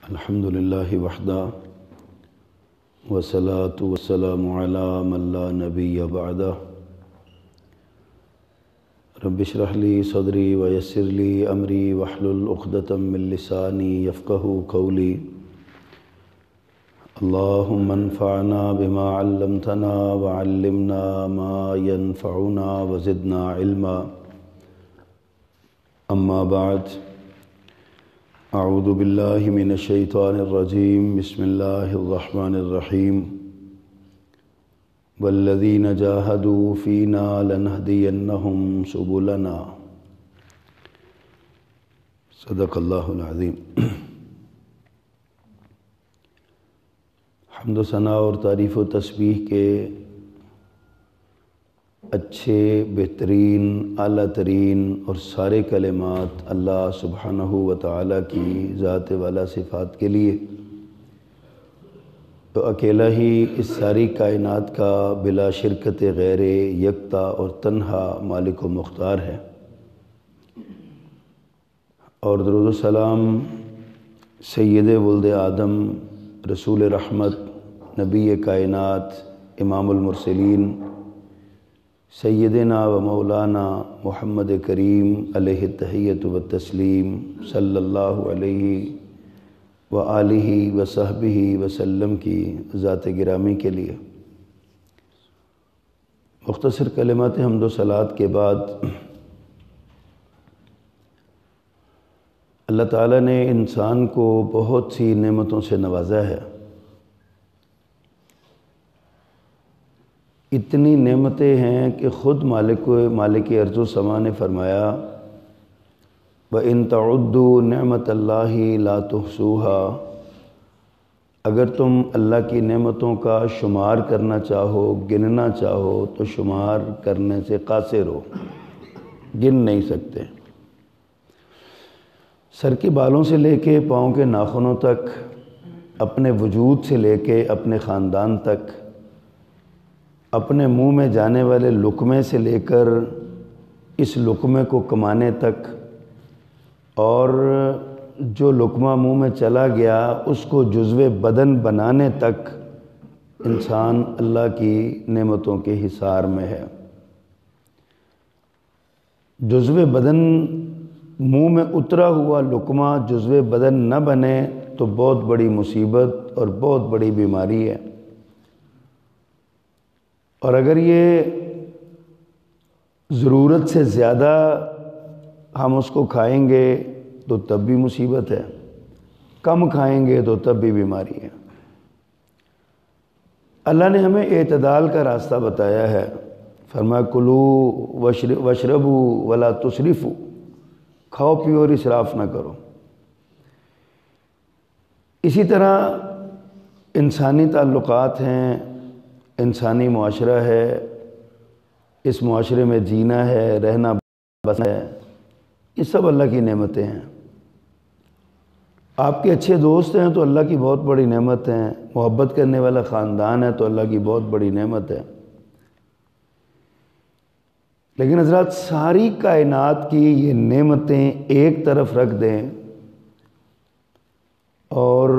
الحمد للہ وحدہ والصلاة والسلام علی من لا نبی بعدہ رب اشرح لی صدری ویسر لی امری واحلل عقدۃ من لسانی یفقہوا قولی اللہم انفعنا بما علمتنا وعلمنا ما ينفعنا وزدنا علما اما بعد اعوذ باللہ من الشیطان الرجیم بسم اللہ الرحمن الرحیم والذین جاہدوا فینا لنہدینہم سبلنا صدق اللہ العظیم۔ حمد و ثنا اور تعریف و تسبیح کے اچھے، بہترین، اعلیٰ ترین اور سارے کلمات اللہ سبحانہ و تعالیٰ کی ذات والا صفات کے لیے، تو اکیلا ہی اس ساری کائنات کا بلا شرکت غیر یکتا اور تنہا مالک و مختار ہے، اور درود و سلام سید ولد آدم، رسول رحمت، نبی کائنات، امام المرسلین، سیدنا و مولانا محمد کریم علیہ التحیۃ والتسلیم صلی اللہ علیہ وآلہ وصحبہ وسلم کی ذات گرامی کے لیے مختصر کلمات حمد و صلوات کے بعد اللہ تعالیٰ نے انسان کو بہت سی نعمتوں سے نوازا ہے۔ اتنی نعمتیں ہیں کہ خود مالک ارض و سما نے فرمایا وَإِن تَعُدُّوا نِعْمَةَ اللَّهِ لَا تُحْصُوهَا، اگر تم اللہ کی نعمتوں کا شمار کرنا چاہو، گننا چاہو تو شمار کرنے سے قاصر ہو، گن نہیں سکتے۔ سر کے بالوں سے لے کے پاؤں کے ناخنوں تک، اپنے وجود سے لے کے اپنے خاندان تک، اپنے منہ میں جانے والے لقمے سے لے کر اس لقمے کو کمانے تک، اور جو لقمہ منہ میں چلا گیا اس کو جزو بدن بنانے تک انسان اللہ کی نعمتوں کے حصار میں ہے۔ جزو بدن منہ میں اترا ہوا لقمہ جزو بدن نہ بنے تو بہت بڑی مصیبت اور بہت بڑی بیماری ہے، اور اگر یہ ضرورت سے زیادہ ہم اس کو کھائیں گے تو تب بھی مصیبت ہے، کم کھائیں گے تو تب بھی بیماری ہے۔ اللہ نے ہمیں اعتدال کا راستہ بتایا ہے، فرمایا کلوا واشربوا ولا تسرفوا، کھاؤ پیو اور اسراف نہ کرو۔ اسی طرح انسانی تعلقات ہیں، انسانی معاشرہ ہے، اس معاشرے میں جینا ہے، رہنا بسنا ہے، یہ سب اللہ کی نعمتیں ہیں۔ آپ کے اچھے دوست ہیں تو اللہ کی بہت بڑی نعمت ہیں، محبت کرنے والا خاندان ہے تو اللہ کی بہت بڑی نعمت ہے۔ لیکن حضرات ساری کائنات کی یہ نعمتیں ایک طرف رکھ دیں اور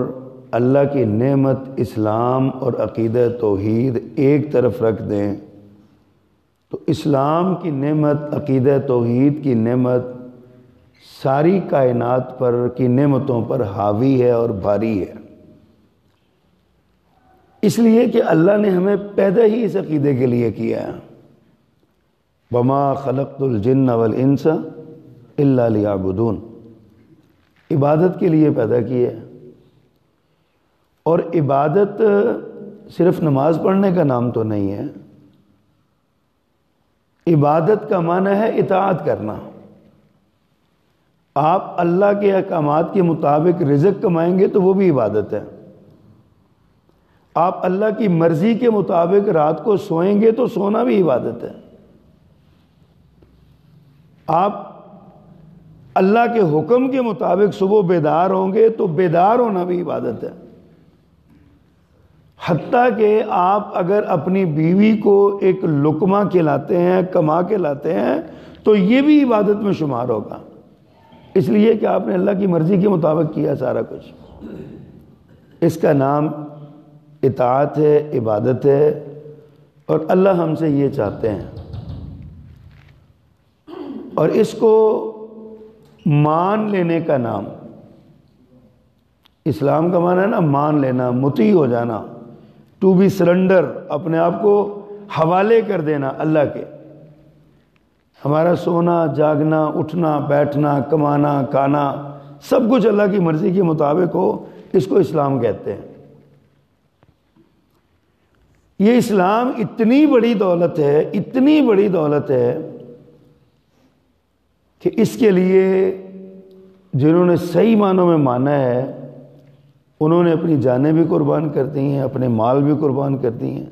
اللہ کی نعمت اسلام اور عقیدہ توحید ایک طرف رکھ دیں تو اسلام کی نعمت، عقیدہ توحید کی نعمت ساری کائنات پر کی نعمتوں پر حاوی ہے اور بھاری ہے، اس لیے کہ اللہ نے ہمیں پیدا ہی اس عقیدے کے لیے کیا ہے۔ وَمَا خَلَقْتُ الْجِنَّ وَالْإِنسَ إِلَّا لِيَعْبُدُونَ، عبادت کے لیے پیدا کیا ہے، اور عبادت صرف نماز پڑھنے کا نام تو نہیں ہے، عبادت کا معنی ہے اطاعت کرنا۔ آپ اللہ کے احکامات کے مطابق رزق کمائیں گے تو وہ بھی عبادت ہے، آپ اللہ کی مرضی کے مطابق رات کو سوئیں گے تو سونا بھی عبادت ہے، آپ اللہ کے حکم کے مطابق صبح بیدار ہوں گے تو بیدار ہونا بھی عبادت ہے۔ حتیٰ کہ آپ اگر اپنی بیوی کو ایک لقمہ کھلاتے ہیں، کما کے لاتے ہیں تو یہ بھی عبادت میں شمار ہوگا، اس لیے کہ آپ نے اللہ کی مرضی کے مطابق کیا سارا کچھ۔ اس کا نام اطاعت ہے، عبادت ہے، اور اللہ ہم سے یہ چاہتے ہیں۔ اور اس کو مان لینے کا نام، اسلام کا معنی ہے نا مان لینا، مطیع ہو جانا، ٹو بی سرنڈر، اپنے آپ کو حوالے کر دینا اللہ کے۔ ہمارا سونا، جاگنا، اٹھنا، بیٹھنا، کمانا، کھانا، سب کچھ اللہ کی مرضی کے مطابق ہو، اس کو اسلام کہتے ہیں۔ یہ اسلام اتنی بڑی دولت ہے، اتنی بڑی دولت ہے کہ اس کے لیے جنہوں نے صحیح معنوں میں مانا ہے انہوں نے اپنی جانیں بھی قربان کر دی ہیں، اپنے مال بھی قربان کر دی ہیں،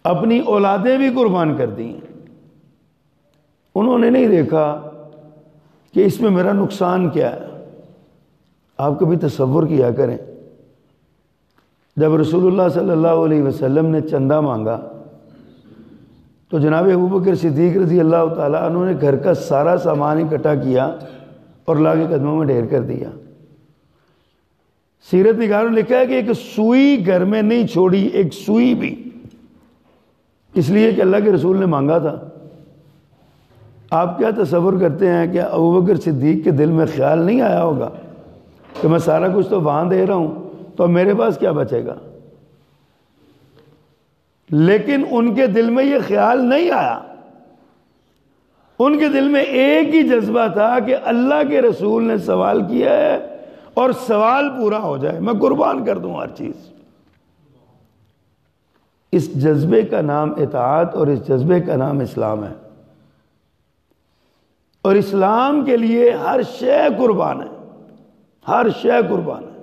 اپنی اولادیں بھی قربان کر دی ہیں۔ انہوں نے نہیں دیکھا کہ اس میں میرا نقصان کیا ہے۔ آپ کبھی تصور کیا کریں، جب رسول اللہ صلی اللہ علیہ وسلم نے چندہ مانگا تو جناب ابوبکر صدیق رضی اللہ تعالیٰ عنہ نے گھر کا سارا سامان اکٹھا کیا اور لا کے قدموں میں ڈھیر کر دیا۔ سیرت نگاروں نے لکھا ہے کہ ایک سوئی گھر میں نہیں چھوڑی، ایک سوئی بھی، اس لیے کہ اللہ کے رسول نے مانگا تھا۔ آپ کیا تصور کرتے ہیں کہ ابوبکر صدیق کے دل میں خیال نہیں آیا ہوگا کہ میں سارا کچھ تو وہاں دے رہا ہوں تو میرے پاس کیا بچے گا؟ لیکن ان کے دل میں یہ خیال نہیں آیا، ان کے دل میں ایک ہی جذبہ تھا کہ اللہ کے رسول نے سوال کیا ہے اور سوال پورا ہو جائے، میں قربان کر دوں ہر چیز۔ اس جذبے کا نام اطاعت اور اس جذبے کا نام اسلام ہے، اور اسلام کے لیے ہر شے قربان ہے، ہر شے قربان ہے۔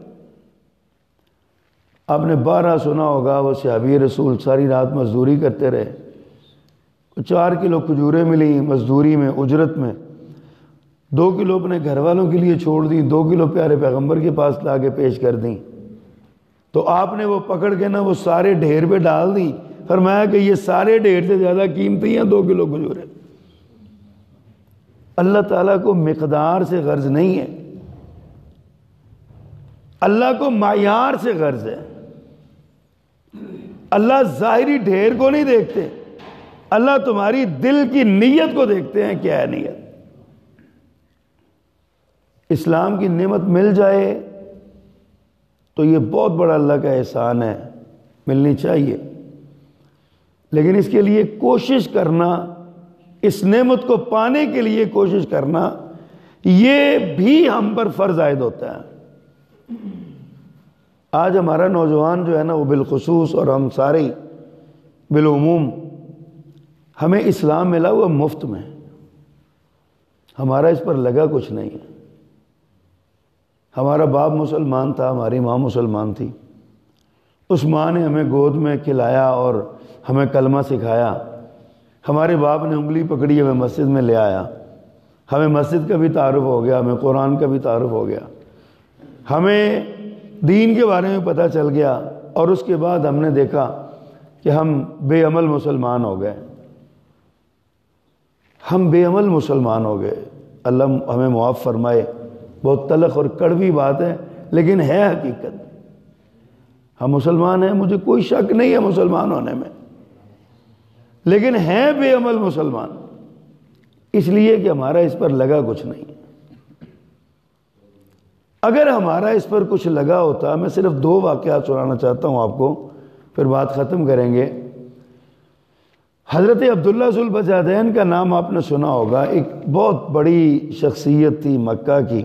آپ نے بارہا سنا ہوگا وہ صحابی رسول ساری رات مزدوری کرتے رہے، 4 کلو کھجوریں ملی مزدوری میں، اجرت میں، 2 کلو اپنے گھر والوں کے لیے چھوڑ دیں، 2 کلو پیارے پیغمبر کے پاس لا کے پیش کر دیں، تو آپ نے وہ پکڑ کے نا وہ سارے ڈھیر پہ ڈال دی، فرمایا کہ یہ سارے ڈھیر سے زیادہ قیمتی ہیں 2 کلو کھجوریں۔ اللہ تعالیٰ کو مقدار سے غرض نہیں ہے، اللہ کو معیار سے غرض ہے۔ اللہ ظاہری ڈھیر کو نہیں دیکھتے، اللہ تمہاری دل کی نیت کو دیکھتے ہیں، کیا ہے نیت۔ اسلام کی نعمت مل جائے تو یہ بہت بڑا اللہ کا احسان ہے، ملنی چاہیے، لیکن اس کے لیے کوشش کرنا، اس نعمت کو پانے کے لیے کوشش کرنا، یہ بھی ہم پر فرض عائد ہوتا ہے۔ آج ہمارا نوجوان جو ہے نا وہ بالخصوص اور ہم سارے بالعموم، ہمیں اسلام ملا ہوا مفت میں، ہمارا اس پر لگا کچھ نہیں ہے۔ ہمارا باپ مسلمان تھا، ہماری ماں مسلمان تھی، اس ماں نے ہمیں گود میں کھلایا اور ہمیں کلمہ سکھایا، ہمارے باپ نے انگلی پکڑی ہمیں مسجد میں لے آیا، ہمیں مسجد کا بھی تعارف ہو گیا، ہمیں قرآن کا بھی تعارف ہو گیا، ہمیں دین کے بارے میں پتہ چل گیا، اور اس کے بعد ہم نے دیکھا کہ ہم بے عمل مسلمان ہو گئے، ہم بے عمل مسلمان ہو گئے۔ اللہ ہمیں معاف فرمائے، بہت تلخ اور کڑوی بات ہے لیکن ہے حقیقت۔ ہم مسلمان ہیں، مجھے کوئی شک نہیں ہے مسلمان ہونے میں، لیکن ہیں بے عمل مسلمان، اس لیے کہ ہمارا اس پر لگا کچھ نہیں۔ اگر ہمارا اس پر کچھ لگا ہوتا، میں صرف 2 واقعات سنانا چاہتا ہوں آپ کو، پھر بات ختم کریں گے۔ حضرت عبداللہ ذو البجادین کا نام آپ نے سنا ہوگا، ایک بہت بڑی شخصیت تھی مکہ کی،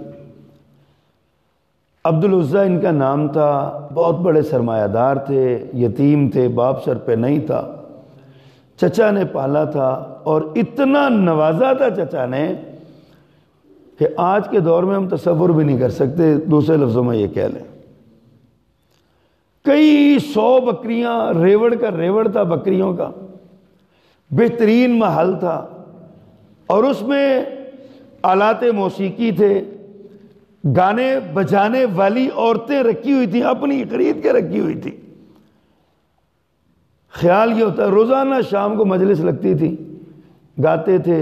عبدالعزیٰ ان کا نام تھا، بہت بڑے سرمایہ دار تھے، یتیم تھے، باپ سر پہ نہیں تھا، چچا نے پالا تھا، اور اتنا نوازا تھا چچا نے کہ آج کے دور میں ہم تصور بھی نہیں کر سکتے، دوسرے لفظوں میں یہ کہہ لیں کئی 100 بکریاں، ریوڑ کا ریوڑ تھا بکریوں کا، بہترین محل تھا، اور اس میں آلات موسیقی تھے، گانے بجانے والی عورتیں رکھی ہوئی تھیں، اپنی خرید کے رکھی ہوئی تھی۔ خیال یہ ہوتا ہے روزانہ شام کو مجلس لگتی تھی، گاتے تھے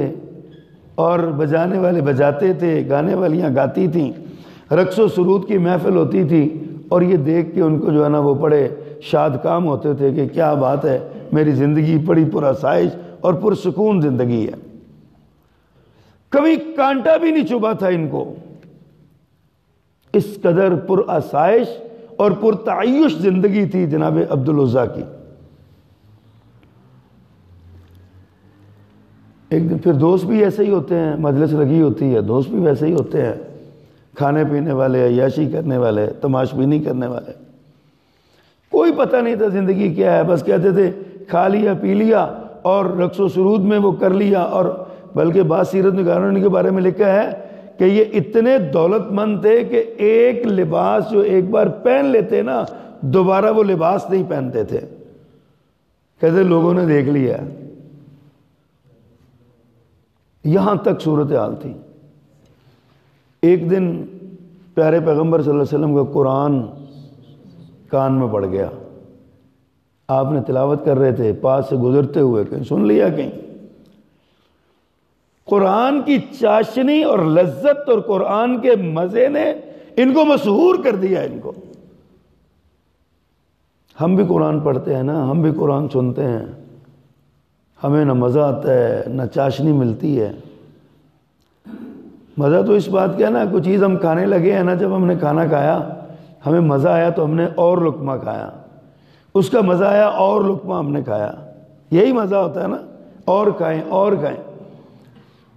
اور بجانے والے بجاتے تھے، گانے والیاں گاتی تھیں، رقص و سرود کی محفل ہوتی تھی، اور یہ دیکھ کے ان کو جو ہے نا وہ بڑے شاد کام ہوتے تھے کہ کیا بات ہے، میری زندگی بڑی پرآسائش اور پرسکون زندگی ہے، کبھی کانٹا بھی نہیں چبھا تھا ان کو، اس قدر پرآسائش اور پرتعیش زندگی تھی جناب عبدالعزیٰ کی۔ ایک دن پھر دوست بھی ایسے ہی ہوتے ہیں، مجلس لگی ہوتی ہے، دوست بھی ویسے ہی ہوتے ہیں، کھانے پینے والے، عیاشی کرنے والے، تماش بینی کرنے والے، کوئی پتہ نہیں تھا زندگی کیا ہے، بس کہتے تھے کھا لیا پی لیا اور رقص و سرود میں وہ کر لیا۔ اور بلکہ بعض سیرت نگاروں کے بارے میں لکھا ہے کہ یہ اتنے دولت مند تھے کہ ایک لباس جو ایک بار پہن لیتے نا دوبارہ وہ لباس نہیں پہنتے تھے، کہتے لوگوں نے دیکھ لیا، یہاں تک صورتحال تھی۔ ایک دن پیارے پیغمبر صلی اللہ علیہ وسلم کا قرآن کان میں پڑ گیا، آپ نے تلاوت کر رہے تھے، پاس سے گزرتے ہوئے کہیں سن لیا، کہیں قرآن کی چاشنی اور لذت اور قرآن کے مزے نے ان کو مسحور کر دیا۔ ان کو، ہم بھی قرآن پڑھتے ہیں نا، ہم بھی قرآن سنتے ہیں، ہمیں نہ مزہ آتا ہے نہ چاشنی ملتی ہے۔ مزہ تو اس بات کا نا، کوئی چیز ہم کھانے لگے ہیں نا، جب ہم نے کھانا کھایا ہمیں مزہ آیا تو ہم نے اور لقمہ کھایا، اس کا مزہ آیا اور لقمہ ہم نے کھایا، یہی مزہ ہوتا ہے نا، اور کھائیں اور کھائیں۔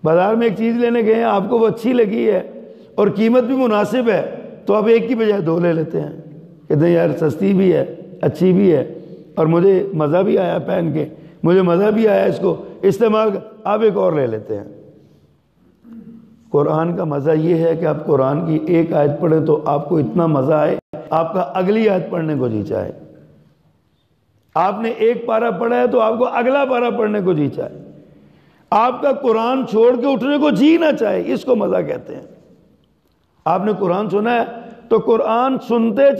بازار میں ایک چیز لینے گئے ہیں، آپ کو وہ اچھی لگی ہے اور قیمت بھی مناسب ہے تو آپ ایک کی بجائے دو لے لیتے ہیں، کہتے ہیں یار سستی بھی ہے اچھی بھی ہے اور مجھے مزہ بھی آیا پہن کے، مجھے مزہ بھی آیا اس کو استعمال، آپ ایک اور لے لیتے ہیں۔ قرآن کا مزہ یہ ہے کہ آپ قرآن کی ایک آیت پڑھیں تو آپ کو اتنا مزہ آئے آپ کا اگلی آیت پڑھنے کو جی چاہے، آپ نے ایک پارہ پڑھا ہے تو آپ کو اگلا پارہ پڑھنے کو جی چاہے، آپ کا قرآن چھوڑ کے اٹھنے کو جی نہ چاہے، اس کو مزہ کہتے ہیں۔ آپ نے قرآن سنا ہے تو قرآن سنتے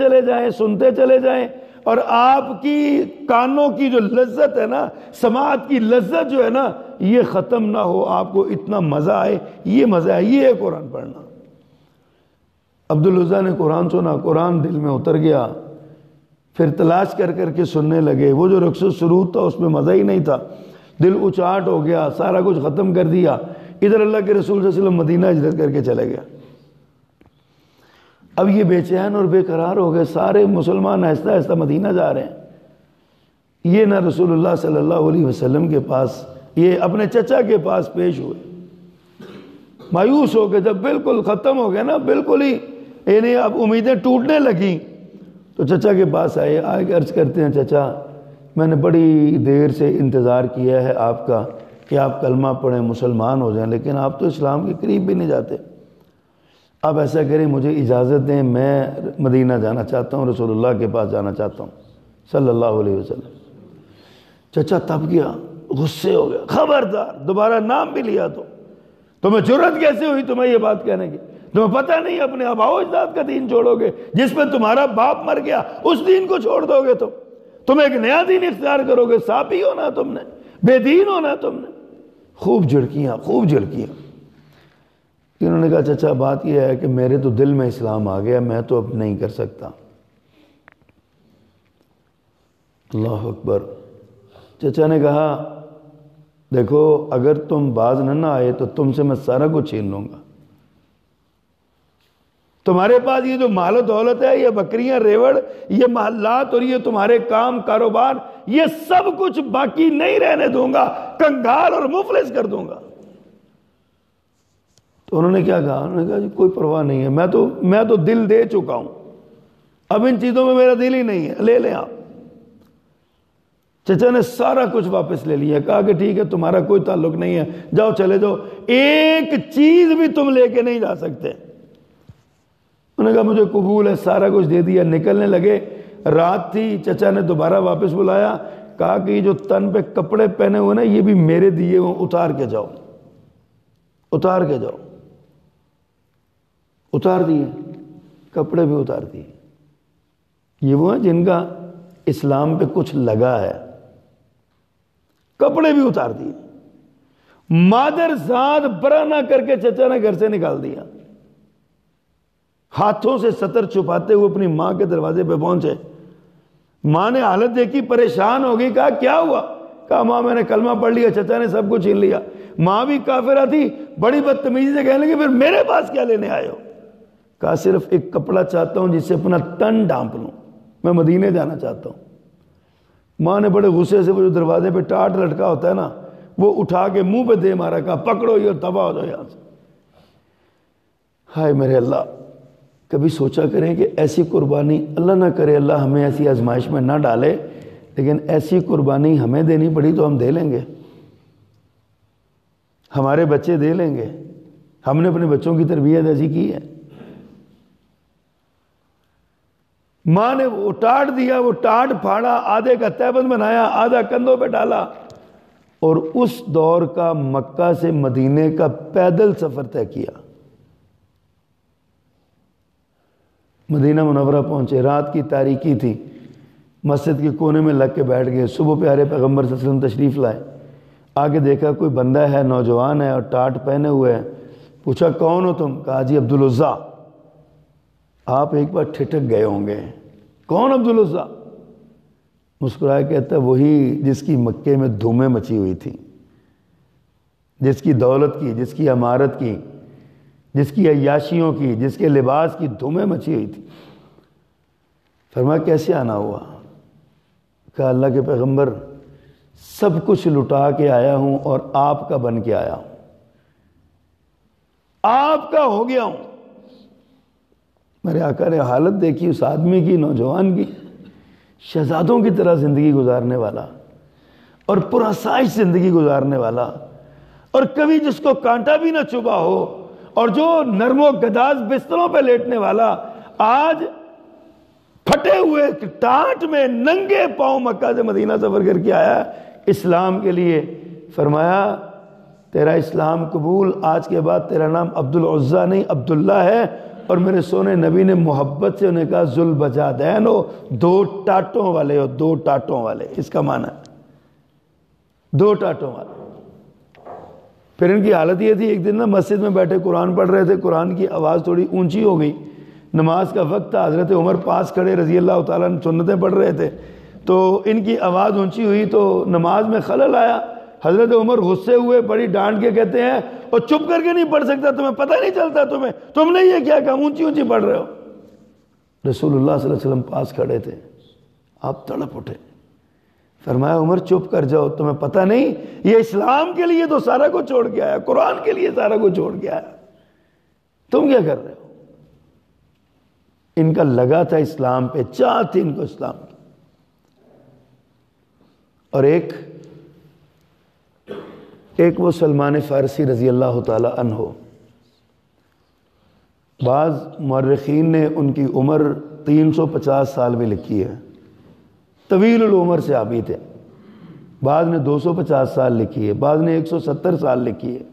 چلے جائیں اور آپ کی کانوں کی جو لذت ہے نا، سماعت کی لذت جو ہے نا، یہ ختم نہ ہو، آپ کو اتنا مزہ آئے، یہ مزہ ہے، یہ ہے قرآن پڑھنا۔ عبدالعزیٰ نے قرآن سنا، قرآن دل میں اتر گیا، پھر تلاش کر کر کے سننے لگے، وہ جو رقص و سرود تھا اس میں مزہ ہی نہیں تھا، دل اچاٹ ہو گیا، سارا کچھ ختم کر دیا۔ ادھر اللہ کے رسول صلی اللہ علیہ وسلم مدینہ ہجرت کر کے چلے گیا۔ اب یہ بے چین اور بے قرار ہو گئے، سارے مسلمان آہستہ آہستہ مدینہ جا رہے ہیں، یہ نہ رسول اللہ صلی اللہ علیہ وسلم کے پاس، یہ اپنے چچا کے پاس پیش ہوئے، مایوس ہو گئے۔ جب بالکل ختم ہو گیا نا، بالکل ہی انہیں اب امیدیں ٹوٹنے لگیں تو چچا کے پاس آئے عرض کرتے ہیں چچا میں نے بڑی دیر سے انتظار کیا ہے آپ کا کہ آپ کلمہ پڑھیں مسلمان ہو جائیں، لیکن آپ تو اسلام کے قریب بھی نہیں جاتے، آپ ایسا کریں مجھے اجازت دیں، میں مدینہ جانا چاہتا ہوں، رسول اللہ کے پاس جانا چاہتا ہوں صلی اللہ علیہ وسلم۔ چچا تب گیا، غصے ہو گیا، خبردار دوبارہ نام بھی لیا تو تمہیں جرأت کیسے ہوئی تمہیں یہ بات کہنے کی؟ تمہیں پتہ نہیں اپنے آباء و اجداد کا دین چھوڑو گے، جس پہ تمہارا باپ مر گیا اس دین کو چھوڑ دو گے، تم ایک نیا دین اختیار کرو گے، صافی ہونا تم نے، بے دین ہونا تم نے۔ خوب جھڑکیاں انہوں نے کہا چچا بات یہ ہے کہ میرے تو دل میں اسلام آ گیا، میں تو اب نہیں کر سکتا۔ اللہ اکبر۔ چچا نے کہا دیکھو اگر تم باز نہ آئے تو تم سے میں سارا کچھ چھین لوں گا، تمہارے پاس یہ جو مال و دولت ہے، یہ بکریاں ریوڑ، یہ محلات اور یہ تمہارے کام کاروبار، یہ سب کچھ باقی نہیں رہنے دوں گا، کنگال اور مفلس کر دوں گا۔ تو انہوں نے کیا کہا؟ انہوں نے کہا جی کوئی پرواہ نہیں ہے، میں تو دل دے چکا ہوں، اب ان چیزوں میں میرا دل ہی نہیں ہے، لے لیں آپ۔ چچا نے سارا کچھ واپس لے لیا، کہا کہ ٹھیک ہے تمہارا کوئی تعلق نہیں ہے، جاؤ چلے جاؤ، ایک چیز بھی تم لے کے نہیں جا سکتے۔ انہوں نے کہا مجھے قبول ہے، سارا کچھ دے دیا، نکلنے لگے۔ رات تھی، چچا نے دوبارہ واپس بلایا، کہا کہ یہ جو تن پہ کپڑے پہنے ہوئے نا یہ بھی میرے دیے ہوئے، اتار کے جاؤ، اتار کے جاؤ۔ اتار دیے، کپڑے بھی اتار دیے۔ یہ وہ ہیں جن کا اسلام پہ کچھ لگا ہے، کپڑے بھی اتار دیے۔ مادر ذات برا نہ کر کے چچا نے گھر سے نکال دیا۔ ہاتھوں سے سطر چھپاتے ہوئے اپنی ماں کے دروازے پہ پہنچے. ماں نے حالت دیکھی، پریشان ہو گئی. کہا کیا ہوا؟ کہا ماں میں نے کلمہ پڑھ لیا، چچا نے سب کچھ چھین لیا. ماں بھی کافرہ تھی، بڑی بدتمیزی سے کہنے لگی پھر میرے پاس کیا لینے آئے ہو؟ کہا صرف ایک کپڑا چاہتا ہوں جس سے اپنا تن ڈھانپ لوں، میں مدینے جانا چاہتا ہوں. ماں نے بڑے غصے سے وہ جو دروازے پہ ٹاٹ لٹکا ہوتا ہے نا وہ اٹھا کے منہ پہ دے مارا. کہا پکڑو یہ اور تباہ ہو جاؤ یہاں سے. ہائے میرے اللہ، کبھی سوچا کریں کہ ایسی قربانی، اللہ نہ کرے اللہ ہمیں ایسی آزمائش میں نہ ڈالے، لیکن ایسی قربانی ہمیں دینی پڑی تو ہم دے لیں گے، ہمارے بچے دے لیں گے. ہم نے اپنے بچوں کی تربیت ایسی کی ہے. ماں نے وہ ٹاٹ دیا، وہ ٹاٹ پھاڑا، آدھے کا تہبند بنایا، آدھا کندھوں پہ ڈالا، اور اس دور کا مکہ سے مدینے کا پیدل سفر طے کیا. مدینہ منورہ پہنچے، رات کی تاریکی تھی، مسجد کے کونے میں لگ کے بیٹھ گئے. صبح پیارے پیغمبر صلی اللہ علیہ وسلم تشریف لائے. آگے دیکھا کوئی بندہ ہے، نوجوان ہے اور ٹاٹ پہنے ہوئے ہے. پوچھا کون ہو تم؟ کہا جی عبدالعزیٰ. آپ ایک بار ٹھٹک گئے ہوں گے، کون عبدالعزیٰ؟ مسکرایا کہتا ہے وہی جس کی مکے میں دھومیں مچی ہوئی تھی، جس کی دولت کی، جس کی عمارت کی، جس کی عیاشیوں کی، جس کے لباس کی دھومیں مچی ہوئی تھی. فرمایا کیسے آنا ہوا؟ کہا اللہ کے پیغمبر سب کچھ لٹا کے آیا ہوں اور آپ کا بن کے آیا ہوں، آپ کا ہو گیا ہوں. میرے آقا نے حالت دیکھی اس آدمی کی، نوجوان کی، شہزادوں کی طرح زندگی گزارنے والا اور پرآسائش زندگی گزارنے والا، اور کبھی جس کو کانٹا بھی نہ چبھا ہو، اور جو نرم و گداز بستروں پہ لیٹنے والا، آج پھٹے ہوئے ٹانٹ میں ننگے پاؤں مکہ سے مدینہ سفر کر کے آیا اسلام کے لیے. فرمایا تیرا اسلام قبول، آج کے بعد تیرا نام عبدالعزیٰ نہیں عبداللہ ہے. اور میرے سونے نبی نے محبت سے انہیں کہا ذوالبجادین ہو، دو ٹاٹوں والے ہو، دو ٹاٹوں والے، اس کا معنی ہے دو ٹاٹوں والے. پھر ان کی حالت یہ تھی، ایک دن نا مسجد میں بیٹھے قرآن پڑھ رہے تھے، قرآن کی آواز تھوڑی اونچی ہو گئی، نماز کا وقت تھا، حضرت عمر پاس کھڑے رضی اللہ تعالیٰ عنہ سنتیں پڑھ رہے تھے، تو ان کی آواز اونچی ہوئی تو نماز میں خلل آیا. حضرت عمر غصے ہوئے، بڑی ڈانٹ کے کہتے ہیں اور چپ کر کے نہیں پڑھ سکتا، تمہیں پتہ نہیں چلتا، تم نے یہ کیا کہا، اونچی اونچی پڑھ رہے ہو. رسول اللہ صلی اللہ علیہ وسلم پاس کھڑے تھے، آپ تڑپ اٹھے. فرمایا عمر چپ کر جاؤ، تمہیں پتہ نہیں یہ اسلام کے لیے تو سارا کچھ چھوڑ کے آیا، قرآن کے لیے سارا کچھ چھوڑ کے آیا، تم کیا کر رہے ہو؟ ان کا لگا تھا اسلام پہ، چاہت تھی ان کو اسلام کی. اور ایک وہ سلمان فارسی رضی اللہ تعالی عنہ، بعض مورخین نے ان کی عمر 350 سال بھی لکھی ہے، طویل العمر صحابی تھے. بعض نے 250 سال لکھی ہے، بعض نے 170 سال لکھی ہے،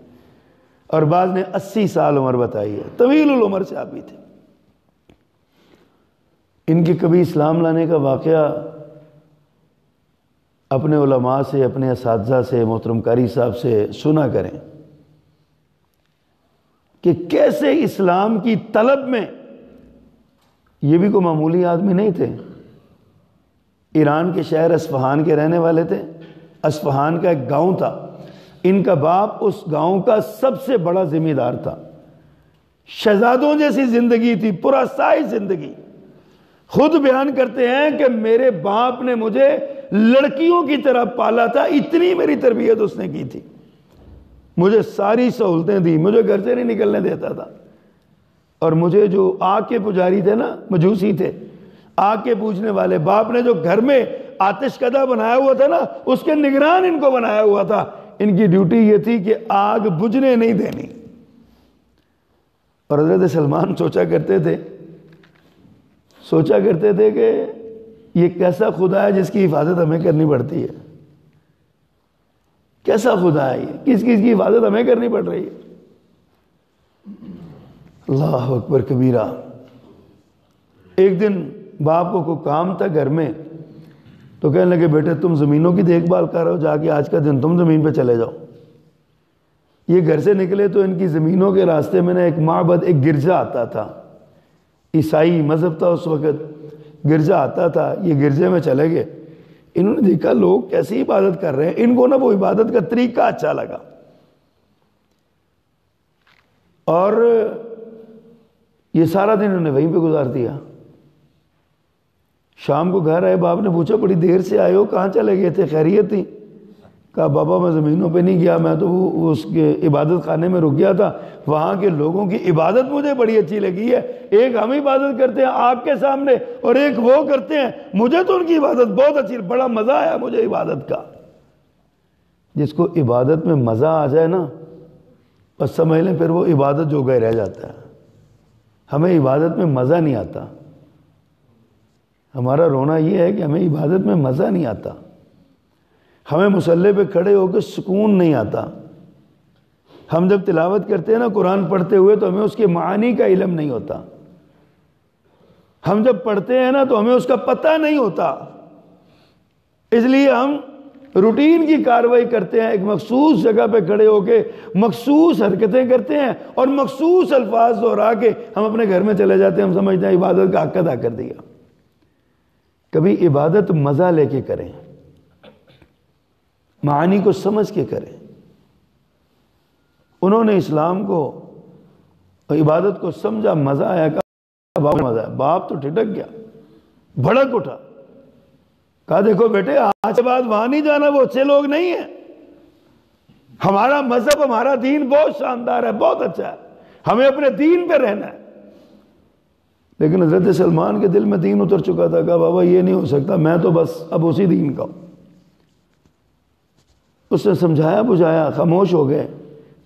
اور بعض نے 80 سال عمر بتائی ہے. طویل العمر صحابی تھے. ان کے کبھی اسلام لانے کا واقعہ اپنے علماء سے، اپنے اساتذہ سے، محترم قاری صاحب سے سنا کریں کہ کیسے اسلام کی طلب میں، یہ بھی کوئی معمولی آدمی نہیں تھے، ایران کے شہر اصفہان کے رہنے والے تھے. اصفہان کا ایک گاؤں تھا، ان کا باپ اس گاؤں کا سب سے بڑا ذمہ دار تھا. شہزادوں جیسی زندگی تھی، پرآسائش زندگی. خود بیان کرتے ہیں کہ میرے باپ نے مجھے لڑکیوں کی طرح پالا تھا، اتنی میری تربیت اس نے کی تھی، مجھے ساری سہولتیں دی، مجھے گھر سے نہیں نکلنے دیتا تھا. اور مجھے جو آگ کے پجاری تھے نا، مجوسی تھے، آگ کے پوجنے والے، باپ نے جو گھر میں آتش کدہ بنایا ہوا تھا نا، اس کے نگران ان کو بنایا ہوا تھا. ان کی ڈیوٹی یہ تھی کہ آگ بجھنے نہیں دینی. اور حضرت سلمان سوچا کرتے تھے کہ یہ کیسا خدا ہے جس کی حفاظت ہمیں کرنی پڑتی ہے، کیسا خدا ہے یہ، کس کی حفاظت ہمیں کرنی پڑ رہی ہے. اللہ اکبر کبیرہ. ایک دن باپ کو کوئی کام تھا گھر میں، تو کہنے لگے بیٹے تم زمینوں کی دیکھ بھال کرو، جا کے آج کا دن تم زمین پہ چلے جاؤ. یہ گھر سے نکلے تو ان کی زمینوں کے راستے میں نا ایک معبد، ایک گرجا آتا تھا. عیسائی مذہب تھا اس وقت، گرجا آتا تھا، یہ گرجے میں چلے گئے، انہوں نے دیکھا لوگ کیسی عبادت کر رہے ہیں، ان کو نا وہ عبادت کا طریقہ اچھا لگا، اور یہ سارا دن انہوں نے وہیں پہ گزار دیا۔ شام کو گھر آئے، باپ نے پوچھا بڑی دیر سے آئے ہو، کہاں چلے گئے تھے، خیریت تھی؟ کہا بابا میں زمینوں پہ نہیں گیا، میں تو وہ اس کے عبادت خانے میں رک گیا تھا، وہاں کے لوگوں کی عبادت مجھے بڑی اچھی لگی ہے، ایک ہم عبادت کرتے ہیں آپ کے سامنے اور ایک وہ کرتے ہیں، مجھے تو ان کی عبادت بہت اچھی، بڑا مزہ آیا مجھے عبادت کا۔ جس کو عبادت میں مزہ آ جائے نا بس سمجھ لیں پھر وہ عبادت جو گئے رہ جاتا ہے۔ ہمیں عبادت میں مزہ نہیں آتا، ہمارا رونا یہ ہے کہ ہمیں عبادت میں مزہ نہیں آتا، ہمیں مصلی پہ کھڑے ہو کے سکون نہیں آتا۔ ہم جب تلاوت کرتے ہیں نا قرآن پڑھتے ہوئے تو ہمیں اس کے معانی کا علم نہیں ہوتا، ہم جب پڑھتے ہیں نا تو ہمیں اس کا پتہ نہیں ہوتا، اس لیے ہم روٹین کی کاروائی کرتے ہیں، ایک مخصوص جگہ پہ کھڑے ہو کے مخصوص حرکتیں کرتے ہیں اور مخصوص الفاظ دہرا کے ہم اپنے گھر میں چلے جاتے ہیں، ہم سمجھتے ہیں عبادت کا حق ادا کر دیا۔ کبھی عبادت مزہ لے کے کریں، معانی کو سمجھ کے کریں۔ انہوں نے اسلام کو عبادت کو سمجھا، مزہ آیا، کہا باپ مزہ آیا، باپ تو ٹھٹک گیا، بھڑک اٹھا، کہا دیکھو بیٹے آج کے بعد وہاں نہیں جانا، وہ اچھے لوگ نہیں ہیں، ہمارا مذہب ہمارا دین بہت شاندار ہے، بہت اچھا ہے، ہمیں اپنے دین پہ رہنا ہے۔ لیکن حضرت سلمان کے دل میں دین اتر چکا تھا، کہا بابا یہ نہیں ہو سکتا، میں تو بس اب اسی دین کا ہوں۔ اس نے سمجھایا بجھایا، خاموش ہو گئے۔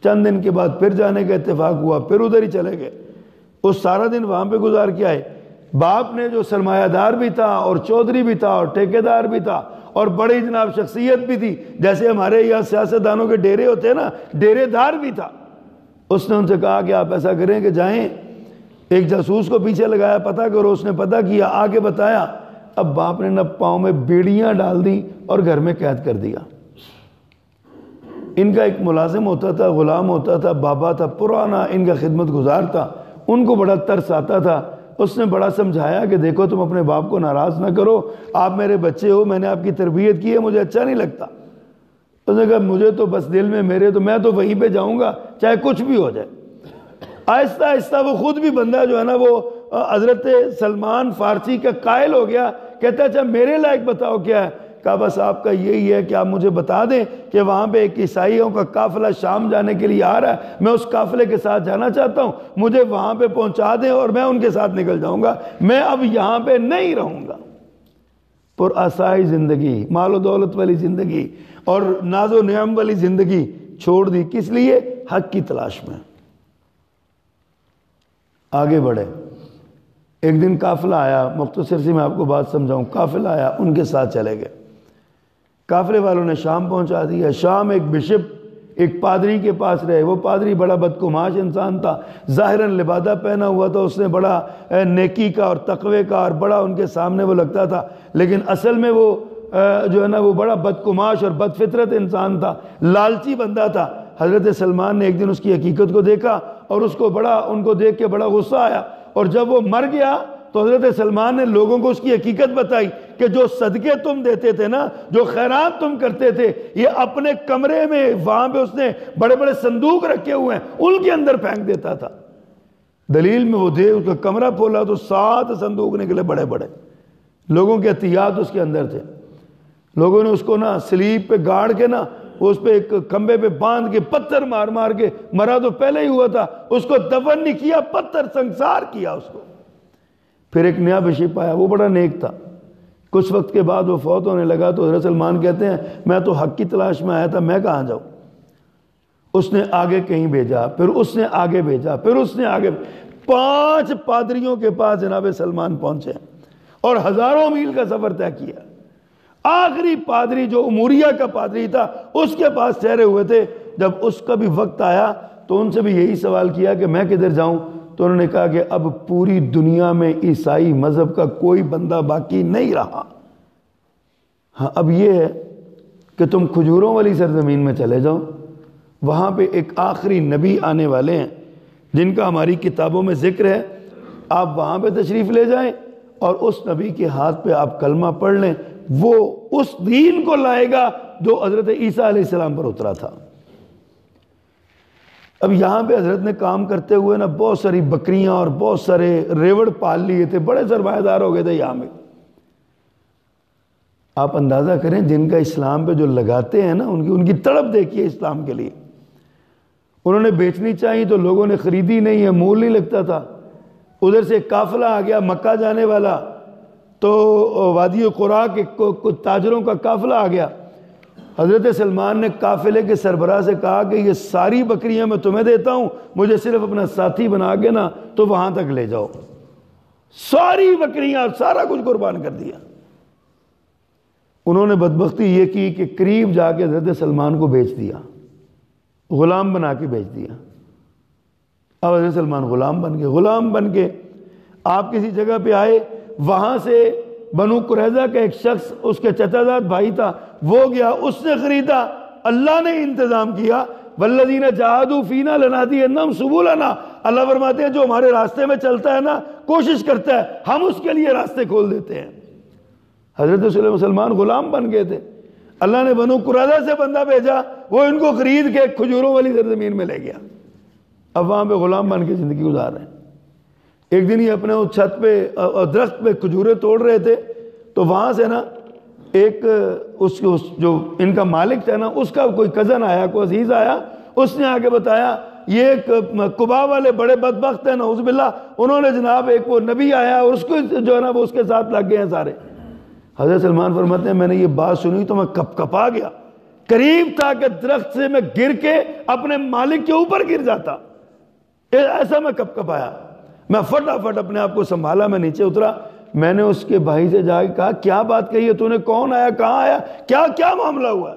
چند دن کے بعد پھر جانے کا اتفاق ہوا، پھر ادھر ہی چلے گئے، اس سارا دن وہاں پہ گزار کے آئے۔ باپ نے جو سرمایہ دار بھی تھا اور چودھری بھی تھا اور ٹھیکیدار بھی تھا اور بڑی جناب شخصیت بھی تھی، جیسے ہمارے یہاں سیاستدانوں کے ڈیرے ہوتے ہیں نا، ڈیرے دار بھی تھا۔ اس نے ان سے کہا کہ آپ ایسا کریں کہ جائیں ایک جاسوس کو پیچھے لگایا، پتہ کرو، اس نے پتہ کیا، آ کے بتایا۔ اب باپ نے نہ پاؤں میں بیڑیاں ڈال دی اور گھر میں قید کر دیا۔ ان کا ایک ملازم ہوتا تھا، غلام ہوتا تھا، بابا تھا پرانا، ان کا خدمت گزار تھا، ان کو بڑا ترس آتا تھا۔ اس نے بڑا سمجھایا کہ دیکھو تم اپنے باپ کو ناراض نہ کرو، آپ میرے بچے ہو، میں نے آپ کی تربیت کی ہے، مجھے اچھا نہیں لگتا۔ اس نے کہا مجھے تو بس دل میں میرے تو میں تو وہیں پہ جاؤں گا چاہے کچھ بھی ہو جائے۔ آہستہ آہستہ وہ خود بھی بندہ جو ہے نا وہ حضرت سلمان فارسی کا قائل ہو گیا، کہتا ہے اچھا میرے لائق بتاؤ کیا ہے؟ کہا بس آپ کا یہی ہے کہ آپ مجھے بتا دیں کہ وہاں پہ ایک عیسائیوں کا قافلہ شام جانے کے لیے آ رہا ہے، میں اس قافلے کے ساتھ جانا چاہتا ہوں، مجھے وہاں پہ پہنچا دیں اور میں ان کے ساتھ نکل جاؤں گا، میں اب یہاں پہ نہیں رہوں گا۔ پر آسائی زندگی، مال و دولت والی زندگی اور ناز و نعم والی زندگی چھوڑ دی، کس لیے؟ حق کی تلاش میں۔ آگے بڑھے، ایک دن قافلہ آیا، مختصر سی میں آپ کو بات سمجھاؤں، قافلہ آیا، ان کے ساتھ چلے گئے۔ قافلے والوں نے شام پہنچا دیا۔ شام ایک بشپ ایک پادری کے پاس رہے، وہ پادری بڑا بدقماش انسان تھا، ظاہراً لبادہ پہنا ہوا تھا، اس نے بڑا نیکی کا اور تقوی کا اور بڑا ان کے سامنے وہ لگتا تھا، لیکن اصل میں وہ جو ہے نا وہ بڑا بدقماش اور بدفطرت انسان تھا، لالچی بندہ تھا۔ حضرت سلمان نے ایک دن اس کی حقیقت کو دیکھا اور اس کو ان کو دیکھ کے بڑا غصہ آیا، اور جب وہ مر گیا تو حضرت سلمان نے لوگوں کو اس کی حقیقت بتائی کہ جو صدقے تم دیتے تھے نا، جو خیرات تم کرتے تھے، یہ اپنے کمرے میں وہاں پہ اس نے بڑے بڑے صندوق رکھے ہوئے ہیں، ان کے اندر پھینک دیتا تھا۔ دلیل میں وہ اس کا کمرہ کھولا تو 7 صندوق نکلے بڑے بڑے، لوگوں کے عطیات اس کے اندر تھے۔ لوگوں نے اس کو نا سلیب پہ گاڑ کے نا اس پہ ایک کھمبے پہ باندھ کے پتھر مار مار کے، مرا تو پہلے ہی ہوا تھا، اس کو دفن نہیں کیا، پتھر سنسار کیا اس کو۔ پھر ایک نیا بشپ آیا، وہ بڑا نیک تھا، کچھ وقت کے بعد وہ فوت ہونے لگا تو حضرت سلمان کہتے ہیں میں تو حق کی تلاش میں آیا تھا، میں کہاں جاؤں؟ اس نے آگے کہیں بھیجا، پھر اس نے آگے بھیجا، پھر اس نے آگے، 5 پادریوں کے پاس جناب سلمان پہنچے اور ہزاروں میل کا سفر طے کیا۔ آخری پادری جو اموریہ کا پادری تھا اس کے پاس ٹھہرے ہوئے تھے، جب اس کا بھی وقت آیا تو ان سے بھی یہی سوال کیا کہ میں کدھر جاؤں؟ تو انہوں نے کہا کہ اب پوری دنیا میں عیسائی مذہب کا کوئی بندہ باقی نہیں رہا، ہاں اب یہ ہے کہ تم کھجوروں والی سرزمین میں چلے جاؤ، وہاں پہ ایک آخری نبی آنے والے ہیں جن کا ہماری کتابوں میں ذکر ہے، آپ وہاں پہ تشریف لے جائیں اور اس نبی کے ہاتھ پہ آپ کلمہ پڑھ لیں، وہ اس دین کو لائے گا جو حضرت عیسیٰ علیہ السلام پر اترا تھا۔ اب یہاں پہ حضرت نے کام کرتے ہوئے نا بہت ساری بکریاں اور بہت سارے ریوڑ پال لیے تھے، بڑے سرمایہ دار ہو گئے تھے یہاں پہ۔ آپ اندازہ کریں جن کا اسلام پہ جو لگاتے ہیں نا، ان کی تڑپ دیکھیے اسلام کے لیے۔ انہوں نے بیچنی چاہیے تو لوگوں نے خریدی نہیں ہے، مول نہیں لگتا تھا۔ ادھر سے قافلہ آ گیا مکہ جانے والا، تو وادی قرا کے کچھ تاجروں کا قافلہ آ گیا۔ حضرت سلمان نے قافلے کے سربراہ سے کہا کہ یہ ساری بکریاں میں تمہیں دیتا ہوں، مجھے صرف اپنا ساتھی بنا کے نا تو وہاں تک لے جاؤ۔ ساری بکریاں سارا کچھ قربان کر دیا۔ انہوں نے بدبختی یہ کی کہ قریب جا کے حضرت سلمان کو بیچ دیا، غلام بنا کے بیچ دیا۔ اب حضرت سلمان غلام بن گئے۔ غلام بن کے آپ کسی جگہ پہ آئے، وہاں سے بنو قریظہ کا ایک شخص، اس کے چچا زاد بھائی تھا، وہ گیا، اس نے خریدا۔ اللہ نے انتظام کیا، والذین جاہدوا فینا لنہدینہم سبلنا۔ اللہ فرماتے ہیں جو ہمارے راستے میں چلتا ہے نا، کوشش کرتا ہے، ہم اس کے لیے راستے کھول دیتے ہیں۔ حضرت سلمان غلام بن گئے تھے، اللہ نے بنو قریظہ سے بندہ بھیجا، وہ ان کو خرید کے کھجوروں والی سرزمین میں لے گیا۔ اب وہاں پہ غلام بن کے زندگی گزار رہے ہیں۔ ایک دن یہ اپنے اس چھت پہ درخت پہ کھجوریں توڑ رہے تھے، تو وہاں سے نا ایک جو ان کا مالک تھا نا، اس کا کوئی کزن آیا، کوئی عزیز آیا، اس نے آگے بتایا یہ قباء والے بڑے بدبخت ہیں نعوذ باللہ، انہوں نے جناب ایک وہ نبی آیا اور اس کو جو ہے نا وہ اس کے ساتھ لگ گئے ہیں سارے۔ حضرت سلمان فرماتے ہیں میں نے یہ بات سنی تو میں کپا گیا، قریب تھا کہ درخت سے میں گر کے اپنے مالک کے اوپر گر جاتا، ایسا میں کپایا۔ میں فٹافٹ اپنے آپ کو سنبھالا، میں نیچے اترا، میں نے اس کے بھائی سے جا کے کہا کیا بات کہی ہے تو نے، کون آیا، کہاں آیا، کیا معاملہ ہوا؟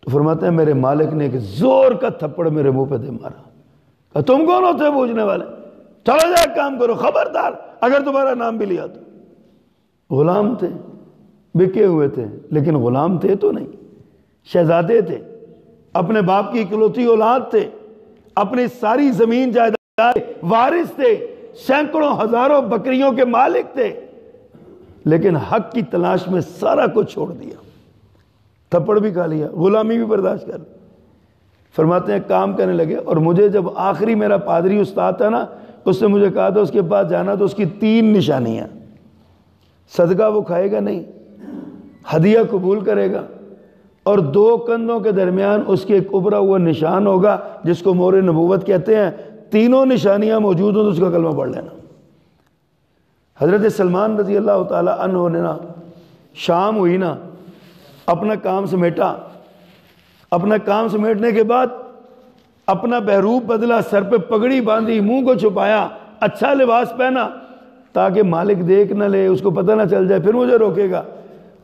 تو فرماتے ہیں میرے مالک نے ایک زور کا تھپڑ میرے منہ پہ دے مارا، کہا تم کون ہوتے پوچھنے والے، چلو جا کام کرو، خبردار اگر تمہارا نام بھی لیا تو۔ غلام تھے، بکے ہوئے تھے، لیکن غلام تھے تو نہیں، شہزادے تھے، اپنے باپ کی اکلوتی اولاد تھے، اپنی ساری زمین جائیداد وارث تھے، سینکڑوں ہزاروں بکریوں کے مالک تھے، لیکن حق کی تلاش میں سارا کچھ چھوڑ دیا، تھپڑ بھی کھا لیا، غلامی بھی برداشت کر لی۔ فرماتے ہیں کام کرنے لگے، اور مجھے جب آخری میرا پادری استاد تھا نا، اس نے مجھے کہا تھا اس کے پاس جانا تو اس کی 3 نشانیاں، صدقہ وہ کھائے گا نہیں، ہدیہ قبول کرے گا، اور 2 کندھوں کے درمیان اس کے ایک ابھرا ہوا نشان ہوگا جس کو مہر نبوت کہتے ہیں۔ تینوں نشانیاں موجود ہوں تو اس کا کلمہ پڑھ لینا۔ حضرت سلمان رضی اللہ تعالی عنہ نے نا شام ہوئی نا، اپنا کام سمیٹا، اپنا کام سمیٹنے کے بعد اپنا بہروپ بدلا، سر پہ پگڑی باندھی، منہ کو چھپایا، اچھا لباس پہنا تاکہ مالک دیکھ نہ لے، اس کو پتہ نہ چل جائے، پھر مجھے روکے گا۔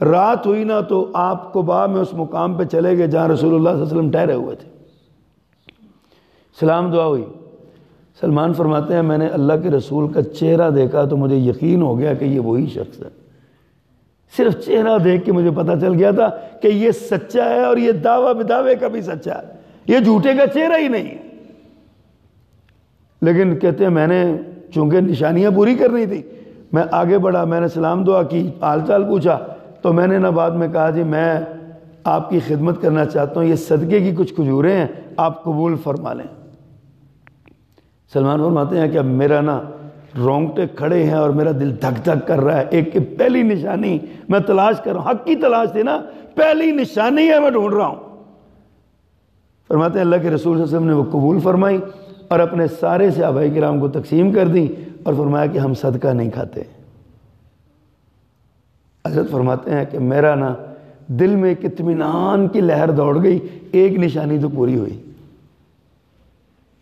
رات ہوئی نا تو آپ قباء میں اس مقام پہ چلے گئے جہاں رسول اللہ صلی اللہ علیہ وسلم ٹھہرے ہوئے تھے۔ سلام دعا ہوئی۔ سلمان فرماتے ہیں میں نے اللہ کے رسول کا چہرہ دیکھا تو مجھے یقین ہو گیا کہ یہ وہی شخص ہے۔ صرف چہرہ دیکھ کے مجھے پتا چل گیا تھا کہ یہ سچا ہے، اور یہ دعویٰ بدعوے کا بھی سچا ہے، یہ جھوٹے کا چہرہ ہی نہیں ہے۔ لیکن کہتے ہیں میں نے چونکہ نشانیاں پوری کرنی تھی، میں آگے بڑھا، میں نے سلام دعا کی، حال چال پوچھا، تو میں نے نا بعد میں کہا جی میں آپ کی خدمت کرنا چاہتا ہوں، یہ صدقے کی کچھ کھجوریں ہیں، آپ قبول فرما لیں۔ سلمان فرماتے ہیں کہ اب میرا نا رونگٹے کھڑے ہیں اور میرا دل دھک دھک کر رہا ہے، ایک پہلی نشانی میں تلاش کر رہا ہوں، حق کی تلاش تھی نا، پہلی نشانی ہے میں ڈھونڈ رہا ہوں۔ فرماتے ہیں اللہ کے رسول صلی اللہ علیہ وسلم نے وہ قبول فرمائی اور اپنے سارے صحابہ کرام کو تقسیم کر دی، اور فرمایا کہ ہم صدقہ نہیں کھاتے۔ حضرت فرماتے ہیں کہ میرا نا دل میں ایک اطمینان کی لہر دوڑ گئی، ایک نشانی تو پوری ہوئی۔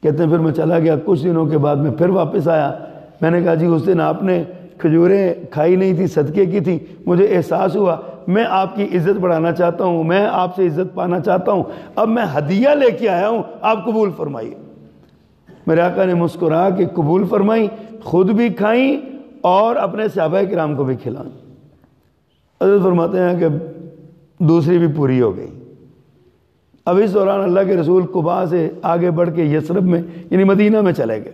کہتے ہیں پھر میں چلا گیا، کچھ دنوں کے بعد میں پھر واپس آیا، میں نے کہا جی اس دن آپ نے کھجوریں کھائی نہیں تھی، صدقے کی تھی، مجھے احساس ہوا میں آپ کی عزت بڑھانا چاہتا ہوں، میں آپ سے عزت پانا چاہتا ہوں، اب میں ہدیہ لے کے آیا ہوں، آپ قبول فرمائیے۔ میرے آقا نے مسکرا کے قبول فرمائی، خود بھی کھائیں اور اپنے صحابہ کرام کو بھی کھلائیں۔ حضرت فرماتے ہیں کہ دوسری بھی پوری ہو گئی۔ اب اس دوران اللہ کے رسول قباء سے آگے بڑھ کے یثرب میں یعنی مدینہ میں چلے گئے۔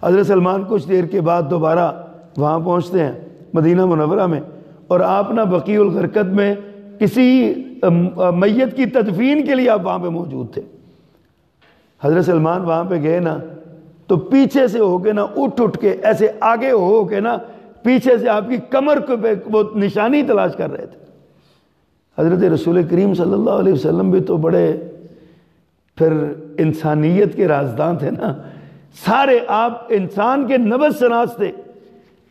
حضرت سلمان کچھ دیر کے بعد دوبارہ وہاں پہنچتے ہیں مدینہ منورہ میں، اور آپ نا بقیع الغرقد میں کسی میت کی تدفین کے لیے آپ وہاں پہ موجود تھے۔ حضرت سلمان وہاں پہ گئے نا تو پیچھے سے ہو کے نا اٹھ کے ایسے آگے ہو کے نا پیچھے سے آپ کی کمر پہ وہ نشانی تلاش کر رہے تھے۔ حضرت رسول کریم صلی اللہ علیہ وسلم بھی تو بڑے پھر انسانیت کے رازداں تھے نا، سارے آپ انسان کے نبض شناس تھے۔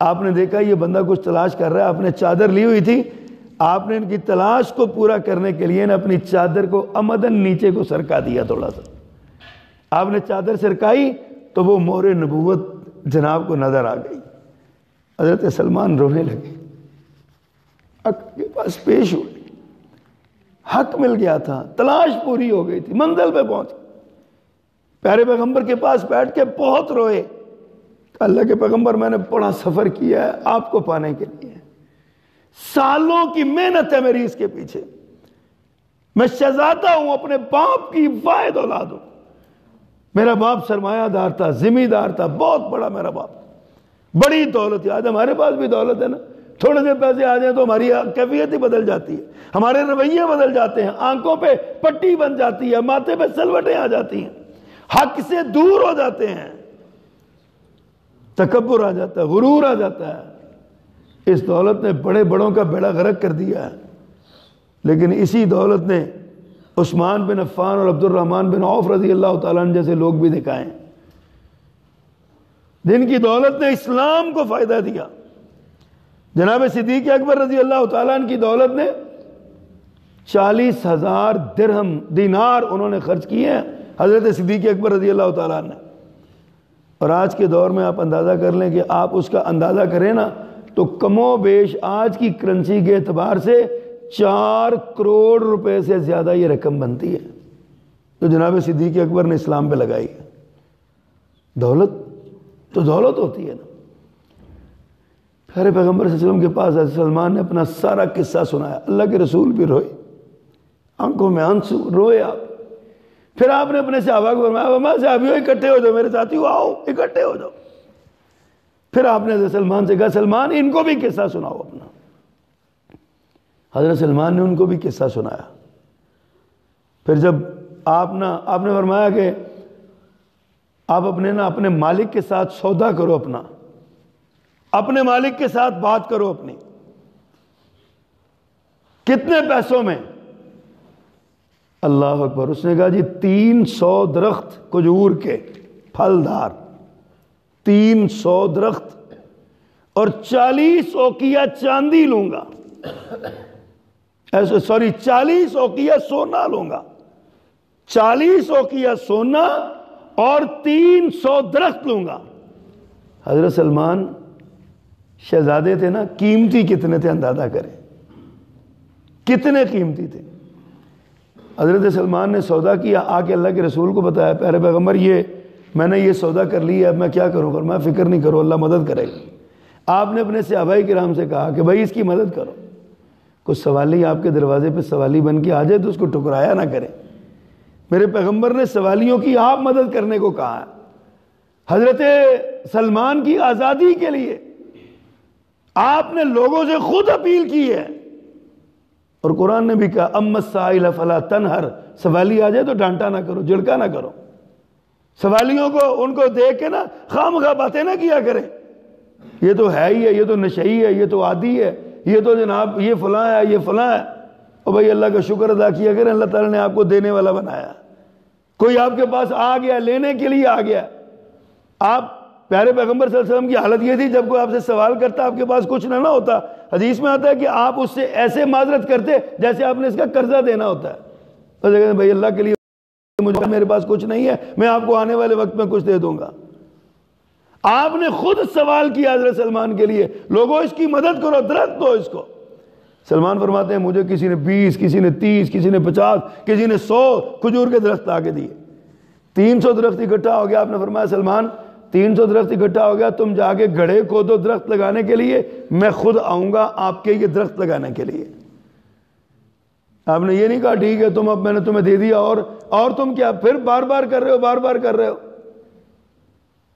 آپ نے دیکھا یہ بندہ کچھ تلاش کر رہا ہے، آپ نے چادر لی ہوئی تھی، آپ نے ان کی تلاش کو پورا کرنے کے لیے نا اپنی چادر کو عمدن نیچے کو سرکا دیا تھوڑا سا۔ آپ نے چادر سرکائی تو وہ مہر نبوت جناب کو نظر آ گئی۔ حضرت سلمان رونے لگے، حق کے پاس پیش ہوئے، حق مل گیا تھا، تلاش پوری ہو گئی تھی، منزل پہ پہنچ۔ پیارے پیغمبر کے پاس بیٹھ کے بہت روئے، اللہ کے پیغمبر میں نے بڑا سفر کیا ہے آپ کو پانے کے لیے، سالوں کی محنت ہے میری اس کے پیچھے، میں شہزادہ ہوں، اپنے باپ کی واحد اولاد ہوں، میرا باپ سرمایہ دار تھا، ذمہ دار تھا، بہت بڑا میرا باپ، بڑی دولت ہے۔ آج ہمارے پاس بھی دولت ہے نا، تھوڑے سے پیسے آ جائیں تو ہماری کیفیت ہی بدل جاتی ہے، ہمارے رویے بدل جاتے ہیں، آنکھوں پہ پٹی بن جاتی ہے، ماتھے پہ سلوٹیں آ جاتی ہیں، حق سے دور ہو جاتے ہیں، تکبر آ جاتا ہے، غرور آ جاتا ہے۔ اس دولت نے بڑے بڑوں کا بیڑا غرق کر دیا ہے، لیکن اسی دولت نے عثمان بن عفان اور عبد الرحمن بن عوف رضی اللہ تعالیٰ عنہ جیسے لوگ بھی دکھائیں، جن کی دولت نے اسلام کو فائدہ دیا۔ جناب صدیق اکبر رضی اللہ تعالیٰ عنہ کی دولت نے 40,000 درہم دینار انہوں نے خرچ کیے ہیں حضرت صدیق اکبر رضی اللہ تعالیٰ عنہ نے۔ اور آج کے دور میں آپ اندازہ کر لیں کہ آپ اس کا اندازہ کریں نا تو کم و بیش آج کی کرنسی کے اعتبار سے 4 کروڑ روپے سے زیادہ یہ رقم بنتی ہے جو جناب صدیق اکبر نے اسلام پہ لگائی ہے۔ دولت تو دولت ہوتی ہے نا۔ پیارے پیغمبر صلی اللہ علیہ وسلم کے پاس حضرت سلمان نے اپنا سارا قصہ سنایا، اللہ کے رسول بھی روئے، آنکھوں میں آنسو، روئے آپ۔ پھر آپ نے اپنے صحابہ کو فرمایا صحابیوں اکٹھے ہو جاؤ، میرے ساتھیوں آؤ اکٹھے ہو جاؤ۔ پھر آپ نے حضرت سلمان سے کہا سلمان ان کو بھی قصہ سناؤ اپنا۔ حضرت سلمان نے ان کو بھی قصہ سنایا۔ پھر جب آپ نے فرمایا کہ آپ اپنے مالک کے ساتھ سودا کرو، اپنے مالک کے ساتھ بات کرو اپنی، کتنے پیسوں میں؟ اللہ اکبر۔ اس نے کہا جی 300 درخت کھجور کے پھلدار، 300 درخت اور 40 اوقیہ چاندی لوں گا، 40 اوقیہ سونا لوں گا، 40 اوقیہ سونا اور 300 درخت لوں گا۔ حضرت سلمان شہزادے تھے نا، قیمتی کتنے تھے اندازہ کریں، کتنے قیمتی تھے۔ حضرت سلمان نے سودا کیا، آ کے اللہ کے رسول کو بتایا، پیارے پیغمبر میں نے یہ سودا کر لی ہے، اب میں کیا کروں؟ فرمایا فکر نہیں کرو، اللہ مدد کرے گا۔ آپ نے اپنے صحابہ کرام سے کہا کہ بھائی اس کی مدد کرو، کوئی سوالی آپ کے دروازے پہ سوالی بن کے آ جائے تو اس کو ٹکرایا نہ کریں۔ میرے پیغمبر نے سوالیوں کی آپ مدد کرنے کو کہا ہے۔ حضرت سلمان کی آزادی کے لیے آپ نے لوگوں سے خود اپیل کی ہے، اور قرآن نے بھی کہا اما السائل فلا تنہر، سوالی آ جائے تو ڈانٹا نہ کرو، جھڑکا نہ کرو۔ سوالیوں کو ان کو دیکھ کے نا خواہ باتیں نہ کیا کریں، یہ تو ہے ہی ہے، یہ تو نشئی ہے، یہ تو عادی ہے، یہ تو جناب یہ فلاں ہے، یہ فلاں ہے۔ اور بھائی اللہ کا شکر ادا کیا کریں، اللہ تعالیٰ نے آپ کو دینے والا بنایا۔ کوئی آپ کے پاس آ گیا، لینے کے لیے آ گیا۔ آپ پیارے پیغمبر صلی اللہ علیہ وسلم کی حالت یہ تھی جب کوئی آپ سے سوال کرتا آپ کے پاس کچھ نہ ہوتا، حدیث میں آتا ہے کہ آپ اس سے ایسے معذرت کرتے جیسے آپ نے اس کا قرضہ دینا ہوتا ہے۔ تو کہتے ہیں بھائی اللہ کے لیے میرے پاس کچھ نہیں ہے، میں آپ کو آنے والے وقت میں کچھ دے دوں گا۔ آپ نے خود سوال کیا حضرت سلمان کے لیے، لوگوں اس کی مدد کرو، درخت دو اس کو۔ سلمان فرماتے ہیں مجھے کسی نے 20، کسی نے 30، کسی نے 50، کسی نے 100 کھجور کے درخت آگے دیے۔ 300 درخت اکٹھا ہو گیا۔ آپ نے فرمایا سلمان 300 درخت اکٹھا ہو گیا، تم جا کے گڑھے کھودو درخت لگانے کے لیے، میں خود آؤں گا آپ کے یہ درخت لگانے کے لیے۔ آپ نے یہ نہیں کہا ٹھیک ہے اب میں نے تمہیں دے دیا اور تم کیا پھر بار بار کر رہے ہو، بار بار کر رہے ہو۔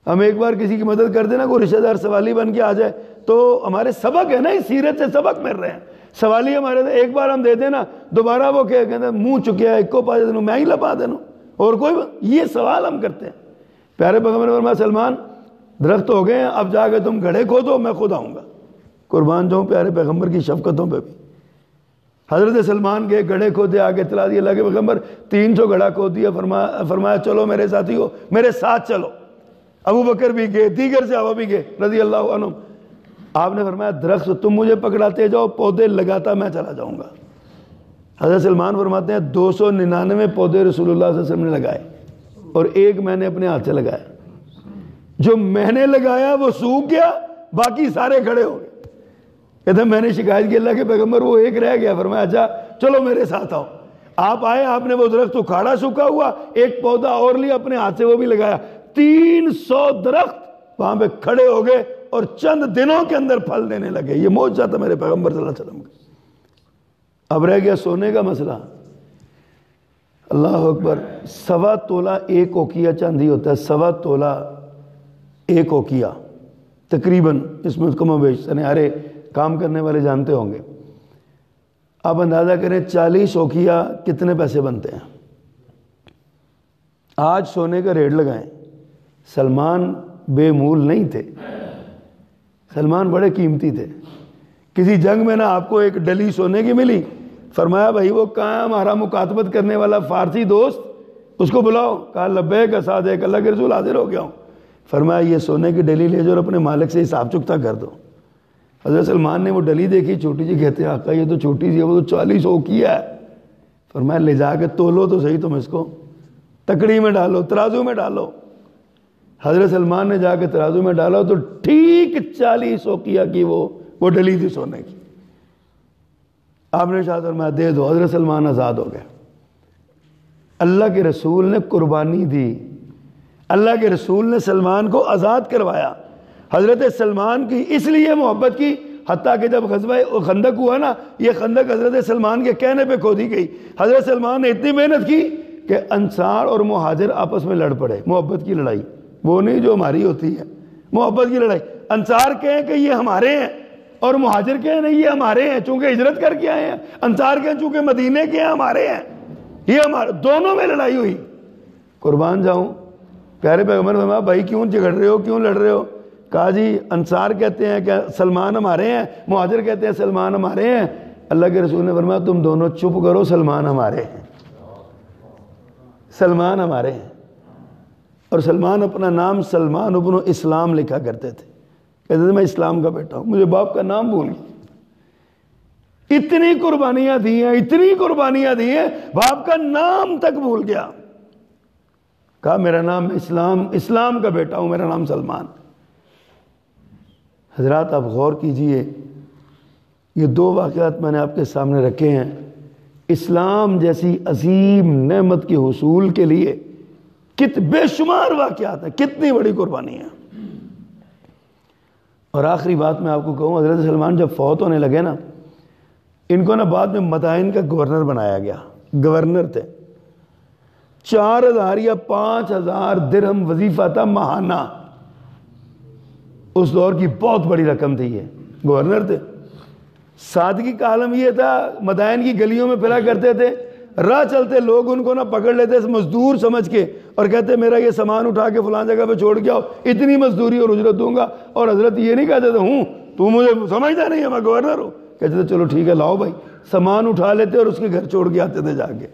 ہم ایک بار کسی کی مدد کر دیں نا، کوئی رشتہ دار سوالی بن کے آ جائے تو ہمارے سبق ہے نا، اس سیرت سے سبق مل رہے ہیں. سوالی ہمارے ایک بار ہم دے دیں نا، دوبارہ وہ کہتے ہیں منہ چکیا ایک کو پا دوں میں ہی لپا دینا، اور کوئی یہ سوال ہم کرتے ہیں. پیارے پیغمبر نے فرمایا سلمان درخت ہو گئے ہیں، اب جا کے تم گڑھے کھودو، میں خود آؤں گا. قربان جاؤں پیارے پیغمبر کی شفقتوں پہ بھی. حضرت سلمان کے گڑھے کھودے، آگے چلا دیا. اللہ کے پیغمبر 300 گڑھا کھود دیا. فرمایا چلو میرے ساتھی ہو، میرے ساتھ چلو. ابو بکر بھی گئے، دیگر صحابہ بھی گئے رضی اللہ عنہم. آپ نے فرمایا درخت تم مجھے پکڑاتے جاؤ، پودے لگاتا میں چلا جاؤں گا. حضرت سلمان فرماتے ہیں 299 پودے رسول اللہ صلی اللہ علیہ وسلم نے لگائے اور ایک میں نے اپنے ہاتھ سے لگایا. جو میں نے لگایا وہ سوکھ گیا، باقی سارے کھڑے ہو گئے. کہتے ہیں میں نے شکایت کی اللہ کے پیغمبر وہ ایک رہ گیا. فرمایا اچھا چلو میرے ساتھ آؤ. آپ آئے، آپ نے وہ درخت اکھاڑا سوکھا ہوا، ایک پودا اور لیا اپنے ہاتھ سے وہ بھی لگایا. 300 درخت وہاں پہ کھڑے ہو گئے اور چند دنوں کے اندر پھل دینے لگے. یہ معجزہ تھا میرے پیغمبر صلی اللہ علیہ وسلم کا. اب رہ گیا سونے کا مسئلہ. اللہ اکبر. 1.25 تولہ ایک اوقیہ چاندی ہوتا ہے. 1.25 تولہ ایک اوقیہ تقریباً، اس میں کم و بیش سنہارے کام کرنے والے جانتے ہوں گے. آپ اندازہ کریں 40 اوقیہ کتنے پیسے بنتے ہیں. آج سونے کا ریٹ لگائیں. سلمان بے مول نہیں تھے، سلمان بڑے قیمتی تھے. کسی جنگ میں نا آپ کو ایک ڈلی سونے کی ملی، فرمایا بھائی وہ کہاں ہے ہمارا مکاتبت کرنے والا فارسی دوست، اس کو بلاؤ. کہا لبیک اسادق، اللہ کے رسول حاضر ہو گیا ہوں. فرمایا یہ سونے کی ڈلی لے جاؤ اور اپنے مالک سے حساب چکتا کر دو. حضرت سلمان نے وہ ڈلی دیکھی چھوٹی جی. کہتے ہیں آقا یہ تو چھوٹی سی ہے، وہ تو 40 اوقیہ ہے. فرمایا لے جا کے تولو تو صحیح، تم اس کو تکڑی میں ڈالو، ترازو میں ڈالو. حضرت سلمان نے جا کے ترازو میں ڈالا تو ٹھیک 40 اوقیہ کی وہ ڈلی تھی سونے کی. آپ نے شاید فرمایا دے دو. حضرت سلمان آزاد ہو گئے. اللہ کے رسول نے قربانی دی، اللہ کے رسول نے سلمان کو آزاد کروایا. حضرت سلمان کی اس لیے محبت کی، حتیٰ کہ جب غزوہ خندق ہوا نا، یہ خندق حضرت سلمان کے کہنے پہ کھودی گئی. حضرت سلمان نے اتنی محنت کی کہ انصار اور مہاجر آپس میں لڑ پڑے. محبت کی لڑائی، وہ نہیں جو ہماری ہوتی ہے، محبت کی لڑائی. انصار کہیں کہ یہ ہمارے ہیں اور مہاجر کہیں نہیں یہ ہمارے ہیں، چونکہ ہجرت کر کے آئے ہیں. انصار کہیں چونکہ مدینے کے ہیں ہمارے ہیں، یہ ہمارے. دونوں میں لڑائی ہوئی. قربان جاؤں پیارے پیغمبر فرمایا بھائی کیوں جھگڑ رہے ہو، کیوں لڑ رہے ہو؟ کہا جی انصار کہتے ہیں کہ سلمان ہمارے ہیں، مہاجر کہتے ہیں سلمان ہمارے ہیں. اللہ کے رسول نے فرمایا تم دونوں چپ کرو، سلمان ہمارے ہیں، سلمان ہمارے ہیں. اور سلمان اپنا نام سلمان ابن اسلام لکھا کرتے تھے. کہتے تھے میں اسلام کا بیٹا ہوں، مجھے باپ کا نام بھول گیا. اتنی قربانیاں دی ہیں، اتنی قربانیاں دی ہیں، باپ کا نام تک بھول گیا. کہا میرا نام اسلام کا بیٹا ہوں، میرا نام سلمان. حضرات آپ غور کیجئے، یہ 2 واقعات میں نے آپ کے سامنے رکھے ہیں. اسلام جیسی عظیم نعمت کے حصول کے لیے بے شمار واقعات ہیں، کتنی بڑی قربانی ہے. اور آخری بات میں آپ کو کہوں، حضرت سلمان جب فوت ہونے لگے نا، ان کو نا بعد میں مدائن کا گورنر بنایا گیا. گورنر تھے. 4000 یا 5000 درہم وظیفہ تھا ماہانہ. اس دور کی بہت بڑی رقم تھی. یہ گورنر تھے. سادگی کا عالم یہ تھا، مدائن کی گلیوں میں پھرا کرتے تھے، راہ چلتے لوگ ان کو نہ پکڑ لیتے مزدور سمجھ کے اور کہتے میرا یہ سامان اٹھا کے فلان جگہ پہ چھوڑ کے آؤ، اتنی مزدوری اور اجرت دوں گا. اور حضرت یہ نہیں کہتے تھے تو مجھے سمجھتا نہیں ہے میں گورنر ہوں. کہتے تھے چلو ٹھیک ہے لاؤ بھائی. سامان اٹھا لیتے اور اس کے گھر چھوڑ کے آتے تھے جا کے.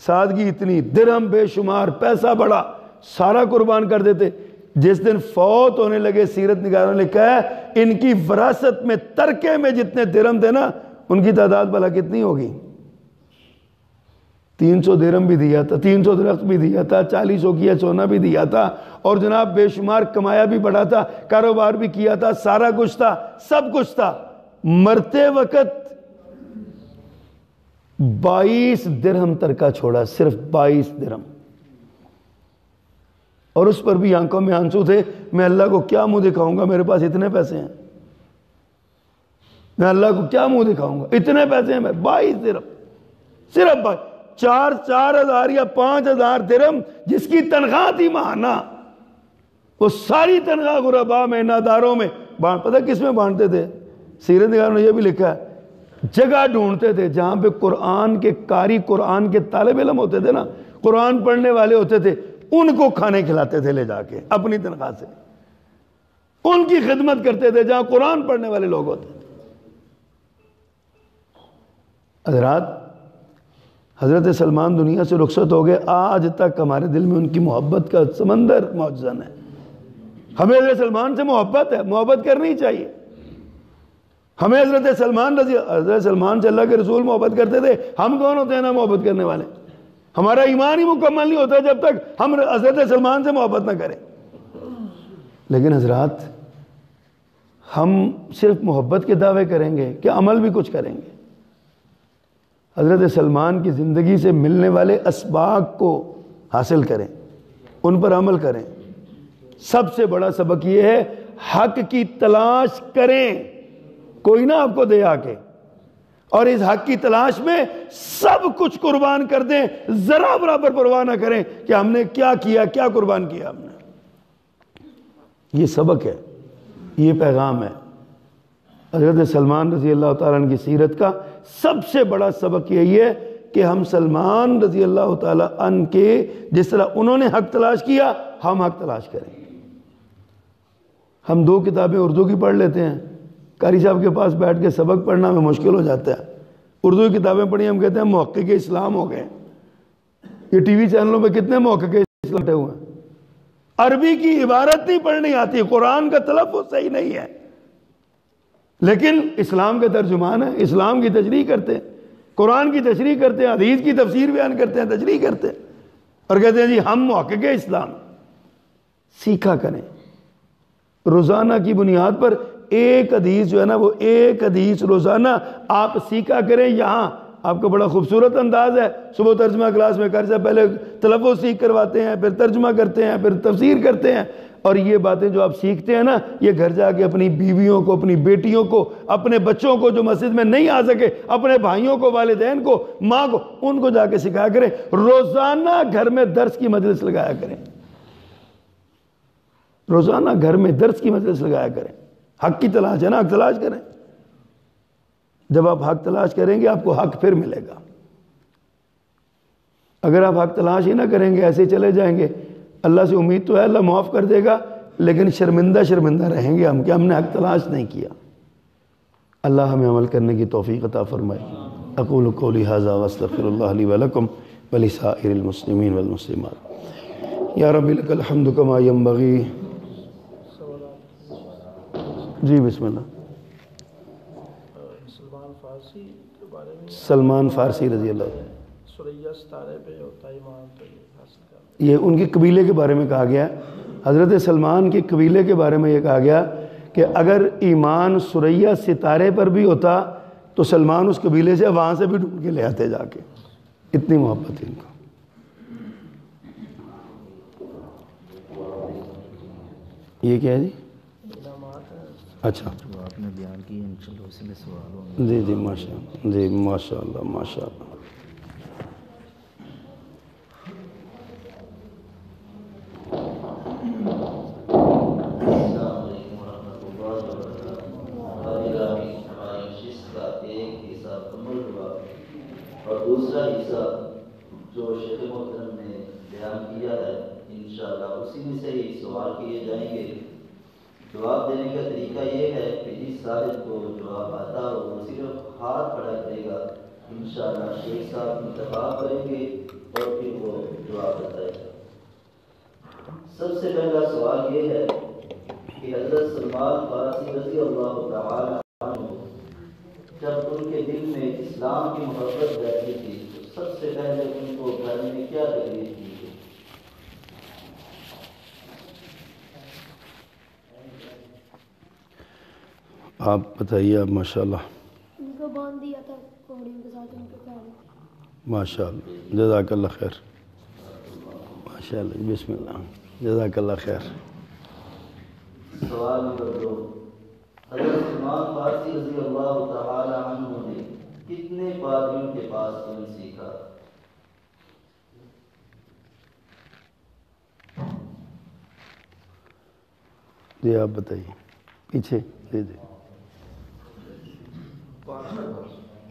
سادگی اتنی، درہم بے شمار، پیسہ بڑا، سارا قربان کر دیتے. جس دن فوت ہونے لگے سیرت نگاروں نے کہا ان کی وراثت میں ترکے میں جتنے درہم تھے نا، ان کی تعداد بھلا کتنی ہوگی؟ 300 درہم بھی دیا تھا، 300 درخت بھی دیا تھا، 40 اوقیہ سونا بھی دیا تھا، اور جناب بے شمار کمایا بھی بڑا تھا، کاروبار بھی کیا تھا، سارا کچھ تھا، سب کچھ تھا. مرتے وقت 22 درہم ترکہ چھوڑا، صرف 22 درہم. اور اس پر بھی آنکھوں میں آنسو تھے. میں اللہ کو کیا منہ دکھاؤں گا، میرے پاس اتنے پیسے ہیں، میں اللہ کو کیا منہ دکھاؤں گا، اتنے پیسے ہیں. میں 22 درہم، صرف 4,000 یا 5,000 درہم جس کی تنخواہ تھی ماہانہ. وہ ساری تنخواہ غربا میں، ناداروں میں پتہ کس میں بانٹتے تھے؟ سیرت نگاروں نے یہ بھی لکھا ہے، جگہ ڈھونڈتے تھے جہاں پہ قرآن کے قاری، قرآن کے طالب علم ہوتے تھے نا، قرآن پڑھنے والے ہوتے تھے، ان کو کھانے کھلاتے تھے لے جا کے اپنی تنخواہ سے، ان کی خدمت کرتے تھے جہاں قرآن پڑھنے والے لوگ ہوتے تھے۔ حضرات، حضرت سلمان دنیا سے رخصت ہو گئے، آج تک ہمارے دل میں ان کی محبت کا سمندر موجزن ہے۔ ہمیں حضرت سلمان سے محبت ہے، محبت کرنی چاہیے۔ ہمیں حضرت سلمان سے اللہ کے رسول محبت کرتے تھے، ہم کون ہوتے ہیں نا محبت کرنے والے؟ ہمارا ایمان ہی مکمل نہیں ہوتا جب تک ہم حضرت سلمان سے محبت نہ کریں۔ لیکن حضرات، ہم صرف محبت کے دعوے کریں گے کہ عمل بھی کچھ کریں گے؟ حضرت سلمان کی زندگی سے ملنے والے اسباق کو حاصل کریں، ان پر عمل کریں۔ سب سے بڑا سبق یہ ہے، حق کی تلاش کریں، کوئی نہ آپ کو دے آ کے، اور اس حق کی تلاش میں سب کچھ قربان کر دیں، ذرا برابر پرواہ نہ کریں کہ ہم نے کیا کیا، کیا قربان کیا ہم نے۔ یہ سبق ہے، یہ پیغام ہے۔ حضرت سلمان رضی اللہ تعالیٰ عنہ کی سیرت کا سب سے بڑا سبق یہی ہے کہ ہم سلمان رضی اللہ تعالیٰ عنہ کے جس طرح انہوں نے حق تلاش کیا، ہم حق تلاش کریں۔ ہم 2 کتابیں اردو کی پڑھ لیتے ہیں، قاری صاحب کے پاس بیٹھ کے سبق پڑھنا ہمیں مشکل ہو جاتا ہے۔ اردو کی کتابیں پڑھی، ہم کہتے ہیں محقق اسلام ہو گئے۔ یہ ٹی وی چینلوں پہ کتنے محقق اسلام بیٹھے ہوئے ہیں، عربی کی عبارت نہیں پڑھنی آتی، قرآن کا تلفظ صحیح نہیں ہے، لیکن اسلام کے ترجمان ہیں، اسلام کی تشریح کرتے ہیں، قرآن کی تشریح کرتے ہیں، حدیث کی تفسیر بیان کرتے ہیں، تشریح کرتے ہیں، اور کہتے ہیں جی ہم محقق اسلام۔ سیکھا کریں، روزانہ کی بنیاد پر ایک حدیث جو ہے نا، وہ ایک حدیث روزانہ آپ سیکھا کریں۔ یہاں آپ کا بڑا خوبصورت انداز ہے، صبح ترجمہ کلاس میں قاری صاحب پہلے تلفظ سیکھ کرواتے ہیں، پھر ترجمہ کرتے ہیں، پھر تفسیر کرتے ہیں، اور یہ باتیں جو آپ سیکھتے ہیں نا، یہ گھر جا کے اپنی بیویوں کو، اپنی بیٹیوں کو، اپنے بچوں کو جو مسجد میں نہیں آ سکے، اپنے بھائیوں کو، والدین کو، ماں کو، ان کو جا کے سکھایا کریں۔ روزانہ گھر میں درس کی مجلس لگایا کریں، روزانہ گھر میں درس کی مجلس لگایا کریں۔ حق کی تلاش ہے نا، حق تلاش کریں۔ جب آپ حق تلاش کریں گے آپ کو حق پھر ملے گا۔ اگر آپ حق تلاش ہی نہ کریں گے، ایسے چلے جائیں گے، اللہ سے امید تو ہے اللہ معاف کر دے گا، لیکن شرمندہ رہیں گے ہم کہ ہم نے حق تلاش نہیں کیا۔ اللہ ہمیں عمل کرنے کی توفیق عطا فرمائے۔ اقول قولی ھذا واستغفر اللہ لی ولکم ولسائر المسلمین والمسلمات۔ یا رب لک الحمد کما ینبغی۔ جی بسم اللہ۔ سلمان فارسی رضی اللہ عنہ، یہ ان کے قبیلے کے بارے میں کہا گیا، حضرت سلمان کے قبیلے کے بارے میں یہ کہا گیا کہ اگر ایمان سریہ ستارے پر بھی ہوتا تو سلمان اس قبیلے سے وہاں سے بھی ڈھونڈ کے لے آتے جا کے، اتنی محبت ہے ان کو۔ یہ کیا ہے جی؟ اچھا آپ نے بیان کی، انشاءاللہ اسی میں سوال ہوگا۔ جی جی ماشاء اللہ، جی ماشاء اللہ ماشاء اللہ۔ السلام علیکم ورحمۃ اللہ وبرکاتہ۔ ہماری نشست کا ایک حصہ مکمل ہوا اور دوسرا حصہ جو شیخ محترم نے بیان کیا ہے، انشاءاللہ اسی میں سے ہی سوال کیے جائیں گے۔ جواب دینے کا طریقہ یہ ہے کہ جس صاحب کو جواب آتا ہو وہ صرف ہاتھ کھڑا کرے گا، انشاءاللہ شیخ صاحب انتخاب کریں گے اور پھر وہ جواب بتائے گا۔ سب سے پہلا سوال یہ ہے کہ حضرت سلمان فارسی رضی اللہ تعالی عنہ جب ان کے دل میں اسلام کی محبت بیٹھی تھی تو سب سے پہلے ان کو گھر میں کیا تکلیف دی؟ آپ بتائیے۔ آپ ماشاءاللہ ان کو باندھ دیا تھا کوڑیوں کے ساتھ ان کے پیروں۔ ماشاء اللہ، جزاک اللہ خیر، ماشاء اللہ، بسم اللہ، جزاک اللہ خیر۔ سوال نمبر 2، حضرت سلمان فارسی رضی اللہ تعالی عنہ نے کتنے پادریوں کے پاس علم سیکھا؟ جی آپ بتائیے پیچھے دے دیں.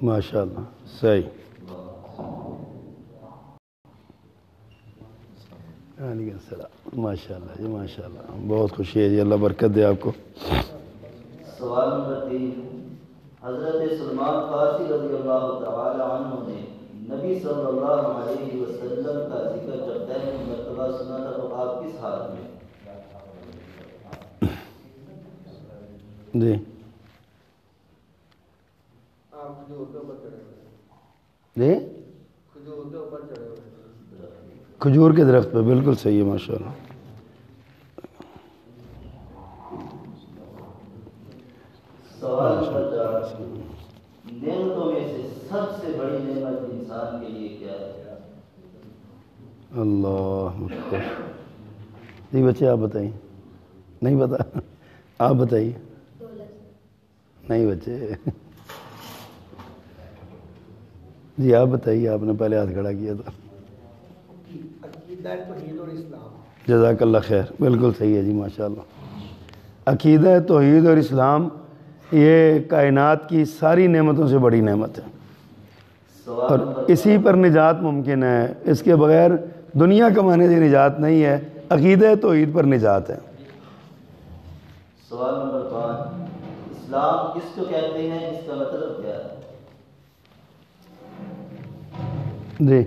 ماشاء اللہ صحیح. وعلیکم السلام. ماشاء اللہ جی ماشاء اللہ, بہت خوشی ہے جی, اللہ برکت دے آپ کو. سوال نمبر 3. حضرت سلمان فارسی رضی اللہ تعالی عنہ نے نبی صلی اللہ علیہ وسلم کا ذکر جب پہلی مرتبہ سنا تھا تو آپ کس حال میں؟ جی جی کھجور کے درخت پہ, بالکل صحیح ہے ماشاء اللہ. سوال نمبر 4. نعمتوں میں سے سب سے بڑی نعمت انسان کے لیے کیا ہے؟ اللہ اکبر. جی بچے آپ بتائیے. نہیں پتا, آپ بتائیے. نہیں بچے. جی آپ بتائیے, آپ نے پہلے ہاتھ کھڑا کیا تھا. جزاک اللہ خیر, بالکل صحیح ہے جی ماشاء اللہ. عقیدہ توحید اور اسلام یہ کائنات کی ساری نعمتوں سے بڑی نعمت ہے, اور اسی پر نجات ممکن ہے. اس کے بغیر دنیا کمانے سے نجات نہیں ہے, عقیدہ توحید پر نجات ہے. سوال نمبر 5. اسلام کس کو کہتے ہیں, اس کا مطلب کیا ہے؟ جی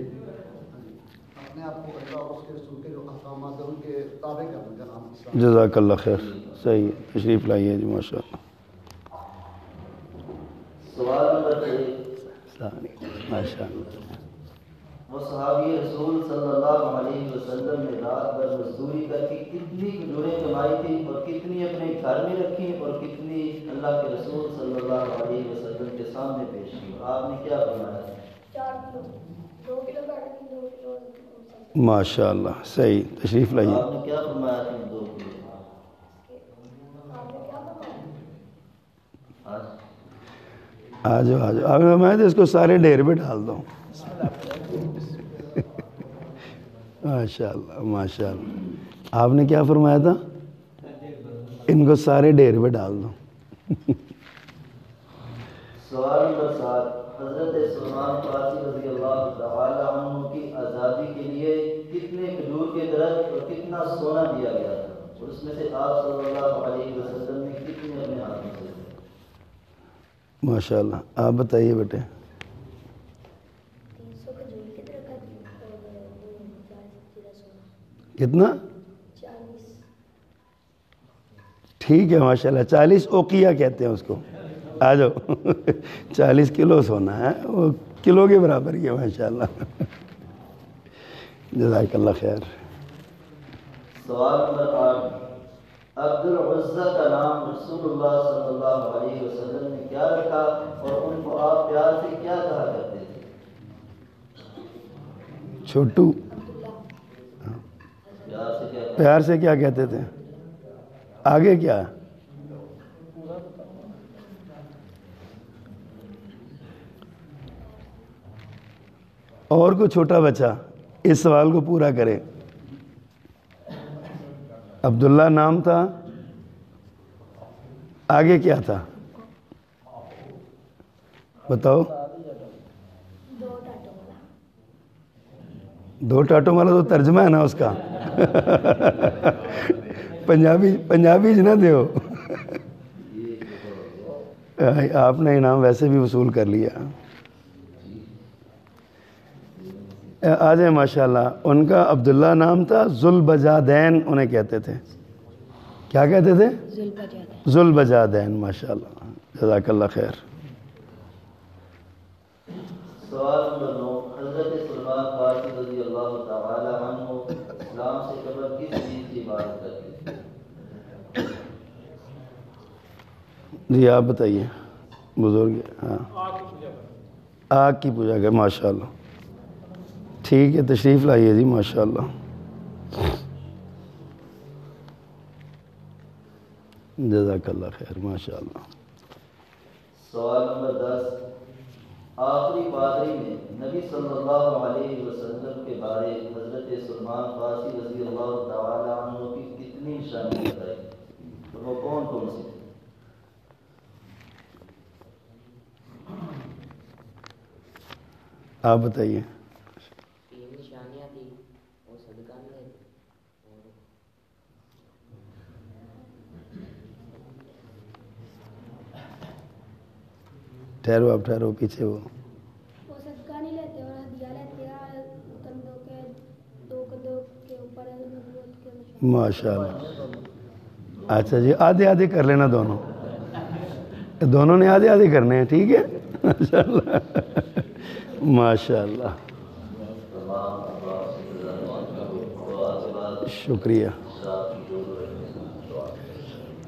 جزاک اللہ خیر, صحیح, تشریف لائیے جی ماشاء اللہ. سوال نمبر 6. ماشاء اللہ. وہ صحابی رسول صلی اللہ علیہ وسلم نے رات بھر مزدوری کر کے کتنی کھجوریں کمائی تھی, اور کتنی اپنے گھر میں رکھی, اور کتنی اللہ کے رسول صلی اللہ علیہ وسلم کے سامنے پیش کی, آپ نے کیا فرمایا؟ 4 کلو, 2 کلو کاٹا, 2 کلو. ماشاء اللہ صحیح, تشریف لائیے. آپ نے کیا فرمایا تھا 2 کلو؟ آ جاؤ آ جاؤ. آپ نے فرمایا تھا اس کو سارے ڈھیر پہ ڈال دو. ماشاء اللہ ماشاء اللہ. آپ نے کیا فرمایا تھا؟ ان کو سارے ڈھیر پہ ڈال دو. سوال نمبر 7. حضرت سلمان فارسی رضی اللہ تعالی عنہ کی آزادی کے لیے کتنے کھجور کے درخت اور کتنا سونا دیا گیا تھا, اور اس میں سے آپ صلی اللہ علیہ وسلم نے کتنے اپنے ہاتھوں سے؟ ماشاء اللہ, آپ بتائیے بیٹے. 300 کھجور کے درخت اور کتنا؟ 40. ٹھیک ہے ماشاء اللہ. 40 اوقیہ کہتے ہیں اس کو. آ جاؤ. 40 کلو سونا ہے, وہ کلو کے برابر ہی ہے ماشاء اللہ. جزاک اللہ خیر. سوال نمبر 8. عبد العزیٰ کا نام رسول اللہ صلی اللہ علیہ وسلم نے کیا رکھا, اور ان کو آپ پیار سے کیا کہا کرتے تھے؟ چھوٹو. پیار سے کیا کہتے تھے؟ آگے کیا؟ اور کوئی چھوٹا بچہ اس سوال کو پورا کرے. عبداللہ نام تھا, آگے کیا تھا بتاؤ؟ 2 ٹاٹوں والا تو ترجمہ ہے نا اس کا. پنجابی نہ دیو. آپ نے انعام ویسے بھی وصول کر لیا. آ جائیں ماشاء اللہ. ان کا عبداللہ نام تھا, ذوالبجادین انہیں کہتے تھے. کیا کہتے تھے؟ ذوالبجادین. ماشاء اللہ, جزاک اللہ خیر. سوال نمبر 9. حضرت سلمان فارسی رضی اللہ تعالی عنہ اسلام سے قبل کس چیز کی عبادت کرتے تھے؟ جی آپ بتائیے بزرگ. ہاں, آگ کی پوجا کر. ماشاء اللہ ٹھیک ہے, تشریف لائیے جی ماشاء اللہ. جزاک اللہ خیر ماشاء اللہ. سوال نمبر 10. آخری پادری نے نبی صلی اللہ علیہ وسلم کے بارے حضرت سلمان فارسی رضی اللہ تعالی عنہ کی کتنی شان بتائی, اور وہ کون کون سی؟ آپ بتائیے. نشانیاں تھی وہ صدقہ میں ٹھہرو آپ ٹھہرو پیچھے وہ صدقہ نہیں لیتے اور ہدیہ لیتے ہیں کندھوں کے دو کندھوں کے اوپر نبوت کے نشان. ماشاء اللہ. اچھا جی آدھے آدھے کر لینا دونوں نے آدھے آدھے کرنے ہیں ٹھیک ہے. ماشاء اللہ ماشاء اللہ شکریہ.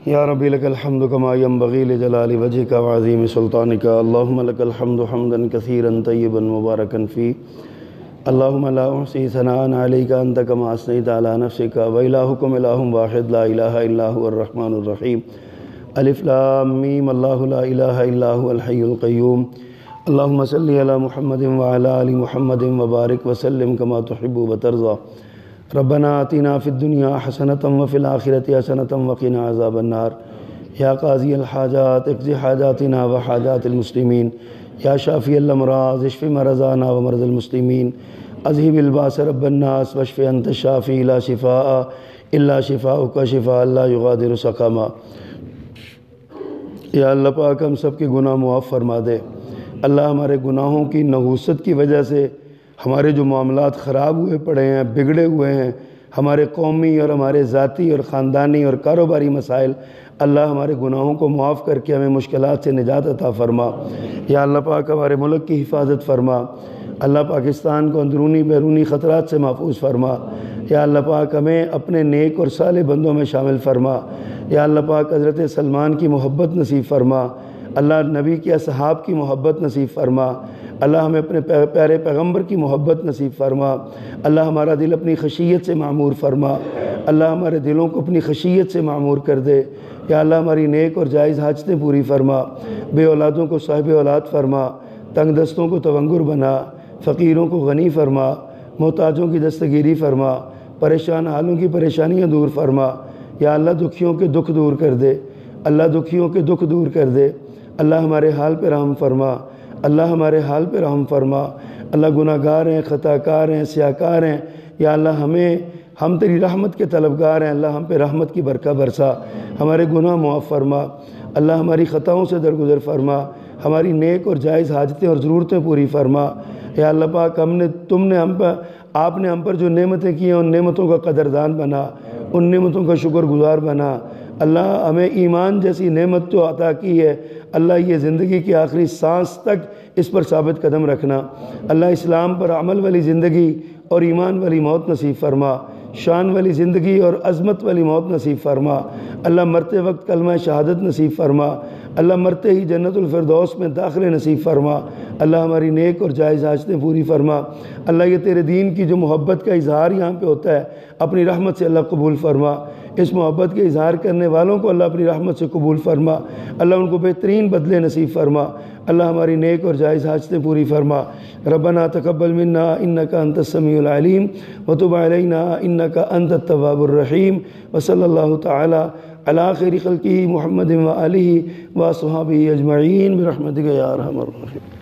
یا ربی لک الحمد کما ینبغی لجلال وجهک وعظیم سلطانک اللہم لک الحمد حمدا کثیرا طیبا مبارکا فی اللہم لا احصی ثناء علیک انت کما اثنیت علی نفسک والہکم الہ واحد لا الہ الا هو الرحمن الرحیم الف لام میم اللہ لا الہ الا هو الحی القیوم اللہم صلی علی محمد وعلی آل محمد وبارک وسلم کما تحب وترضى ربنا آتنا فی الدنیا حسنۃ وفی الآخرۃ حسنۃ وقنا عذاب النار یا قاضی الحاجات اقض حاجاتنا وحاجات المسلمین یا شافی الامراض اشف مرضانا ومرض المسلمین اذهب الباس رب الناس واشف انت الشافی لا شفاء الا شفاؤک شفاء لا یغادر سقما. یا اللہ پاک ہم سب کے گناہ معاف فرما دے. اللہ ہمارے گناہوں کی نحوست کی وجہ سے ہمارے جو معاملات خراب ہوئے پڑے ہیں بگڑے ہوئے ہیں ہمارے قومی اور ہمارے ذاتی اور خاندانی اور کاروباری مسائل اللہ ہمارے گناہوں کو معاف کر کے ہمیں مشکلات سے نجات عطا فرما. یا اللہ پاک ہمارے ملک کی حفاظت فرما. اللہ پاکستان کو اندرونی بیرونی خطرات سے محفوظ فرما. یا اللہ پاک ہمیں اپنے نیک اور صالح بندوں میں شامل فرما. یا اللہ پاک حضرت سلمان کی محبت نصیب فرما. اللہ نبی کے اصحاب کی محبت نصیب فرما. اللہ ہمیں اپنے پیارے پیغمبر کی محبت نصیب فرما. اللہ ہمارا دل اپنی خشیت سے معمور فرما. اللہ ہمارے دلوں کو اپنی خشیت سے معمور کر دے. یا اللہ ہماری نیک اور جائز حاجتیں پوری فرما. بے اولادوں کو صاحب اولاد فرما. تنگ دستوں کو تونگر بنا. فقیروں کو غنی فرما. محتاجوں کی دستگیری فرما. پریشان حالوں کی پریشانیاں دور فرما. یا اللہ دکھیوں کے دکھ دور کر دے. اللہ دکھیوں کے دکھ دور کر دے. اللہ ہمارے حال پہ رحم فرما. اللہ ہمارے حال پہ رحم فرما. اللہ گناہ گار ہیں خطا کار ہیں سیاکار ہیں. یا اللہ ہم تیری رحمت کے طلبگار ہیں. اللہ ہم پہ رحمت کی برکہ برسا. ہمارے گناہ معاف فرما. اللہ ہماری خطاؤں سے درگزر فرما. ہماری نیک اور جائز حاجتیں اور ضرورتیں پوری فرما. یا اللہ پاک آپ نے ہم پر جو نعمتیں کی ہیں ان نعمتوں کا قدردان بنا. ان نعمتوں کا شکر گزار بنا. اللہ ہمیں ایمان جیسی نعمت جو عطا کی ہے اللہ یہ زندگی کی آخری سانس تک اس پر ثابت قدم رکھنا. اللہ اسلام پر عمل والی زندگی اور ایمان والی موت نصیب فرما. شان والی زندگی اور عظمت والی موت نصیب فرما. اللہ مرتے وقت کلمہ شہادت نصیب فرما. اللہ مرتے ہی جنت الفردوس میں داخل نصیب فرما. اللہ ہماری نیک اور جائز حاجتیں پوری فرما. اللہ یہ تیرے دین کی جو محبت کا اظہار یہاں پہ ہوتا ہے اپنی رحمت سے اللہ قبول فرما. اس محبت کے اظہار کرنے والوں کو اللہ اپنی رحمت سے قبول فرما. اللہ ان کو بہترین بدلے نصیب فرما. اللہ ہماری نیک اور جائز حاجتیں پوری فرما. ربنا تقبل منا انک انت السمیع العلیم وتب علینا انک انت التواب الرحیم وصلی اللہ تعالی علی خیر خلقہ محمد وآلہ وصحبہ اجمعین برحمتک یا ارحم الراحمین.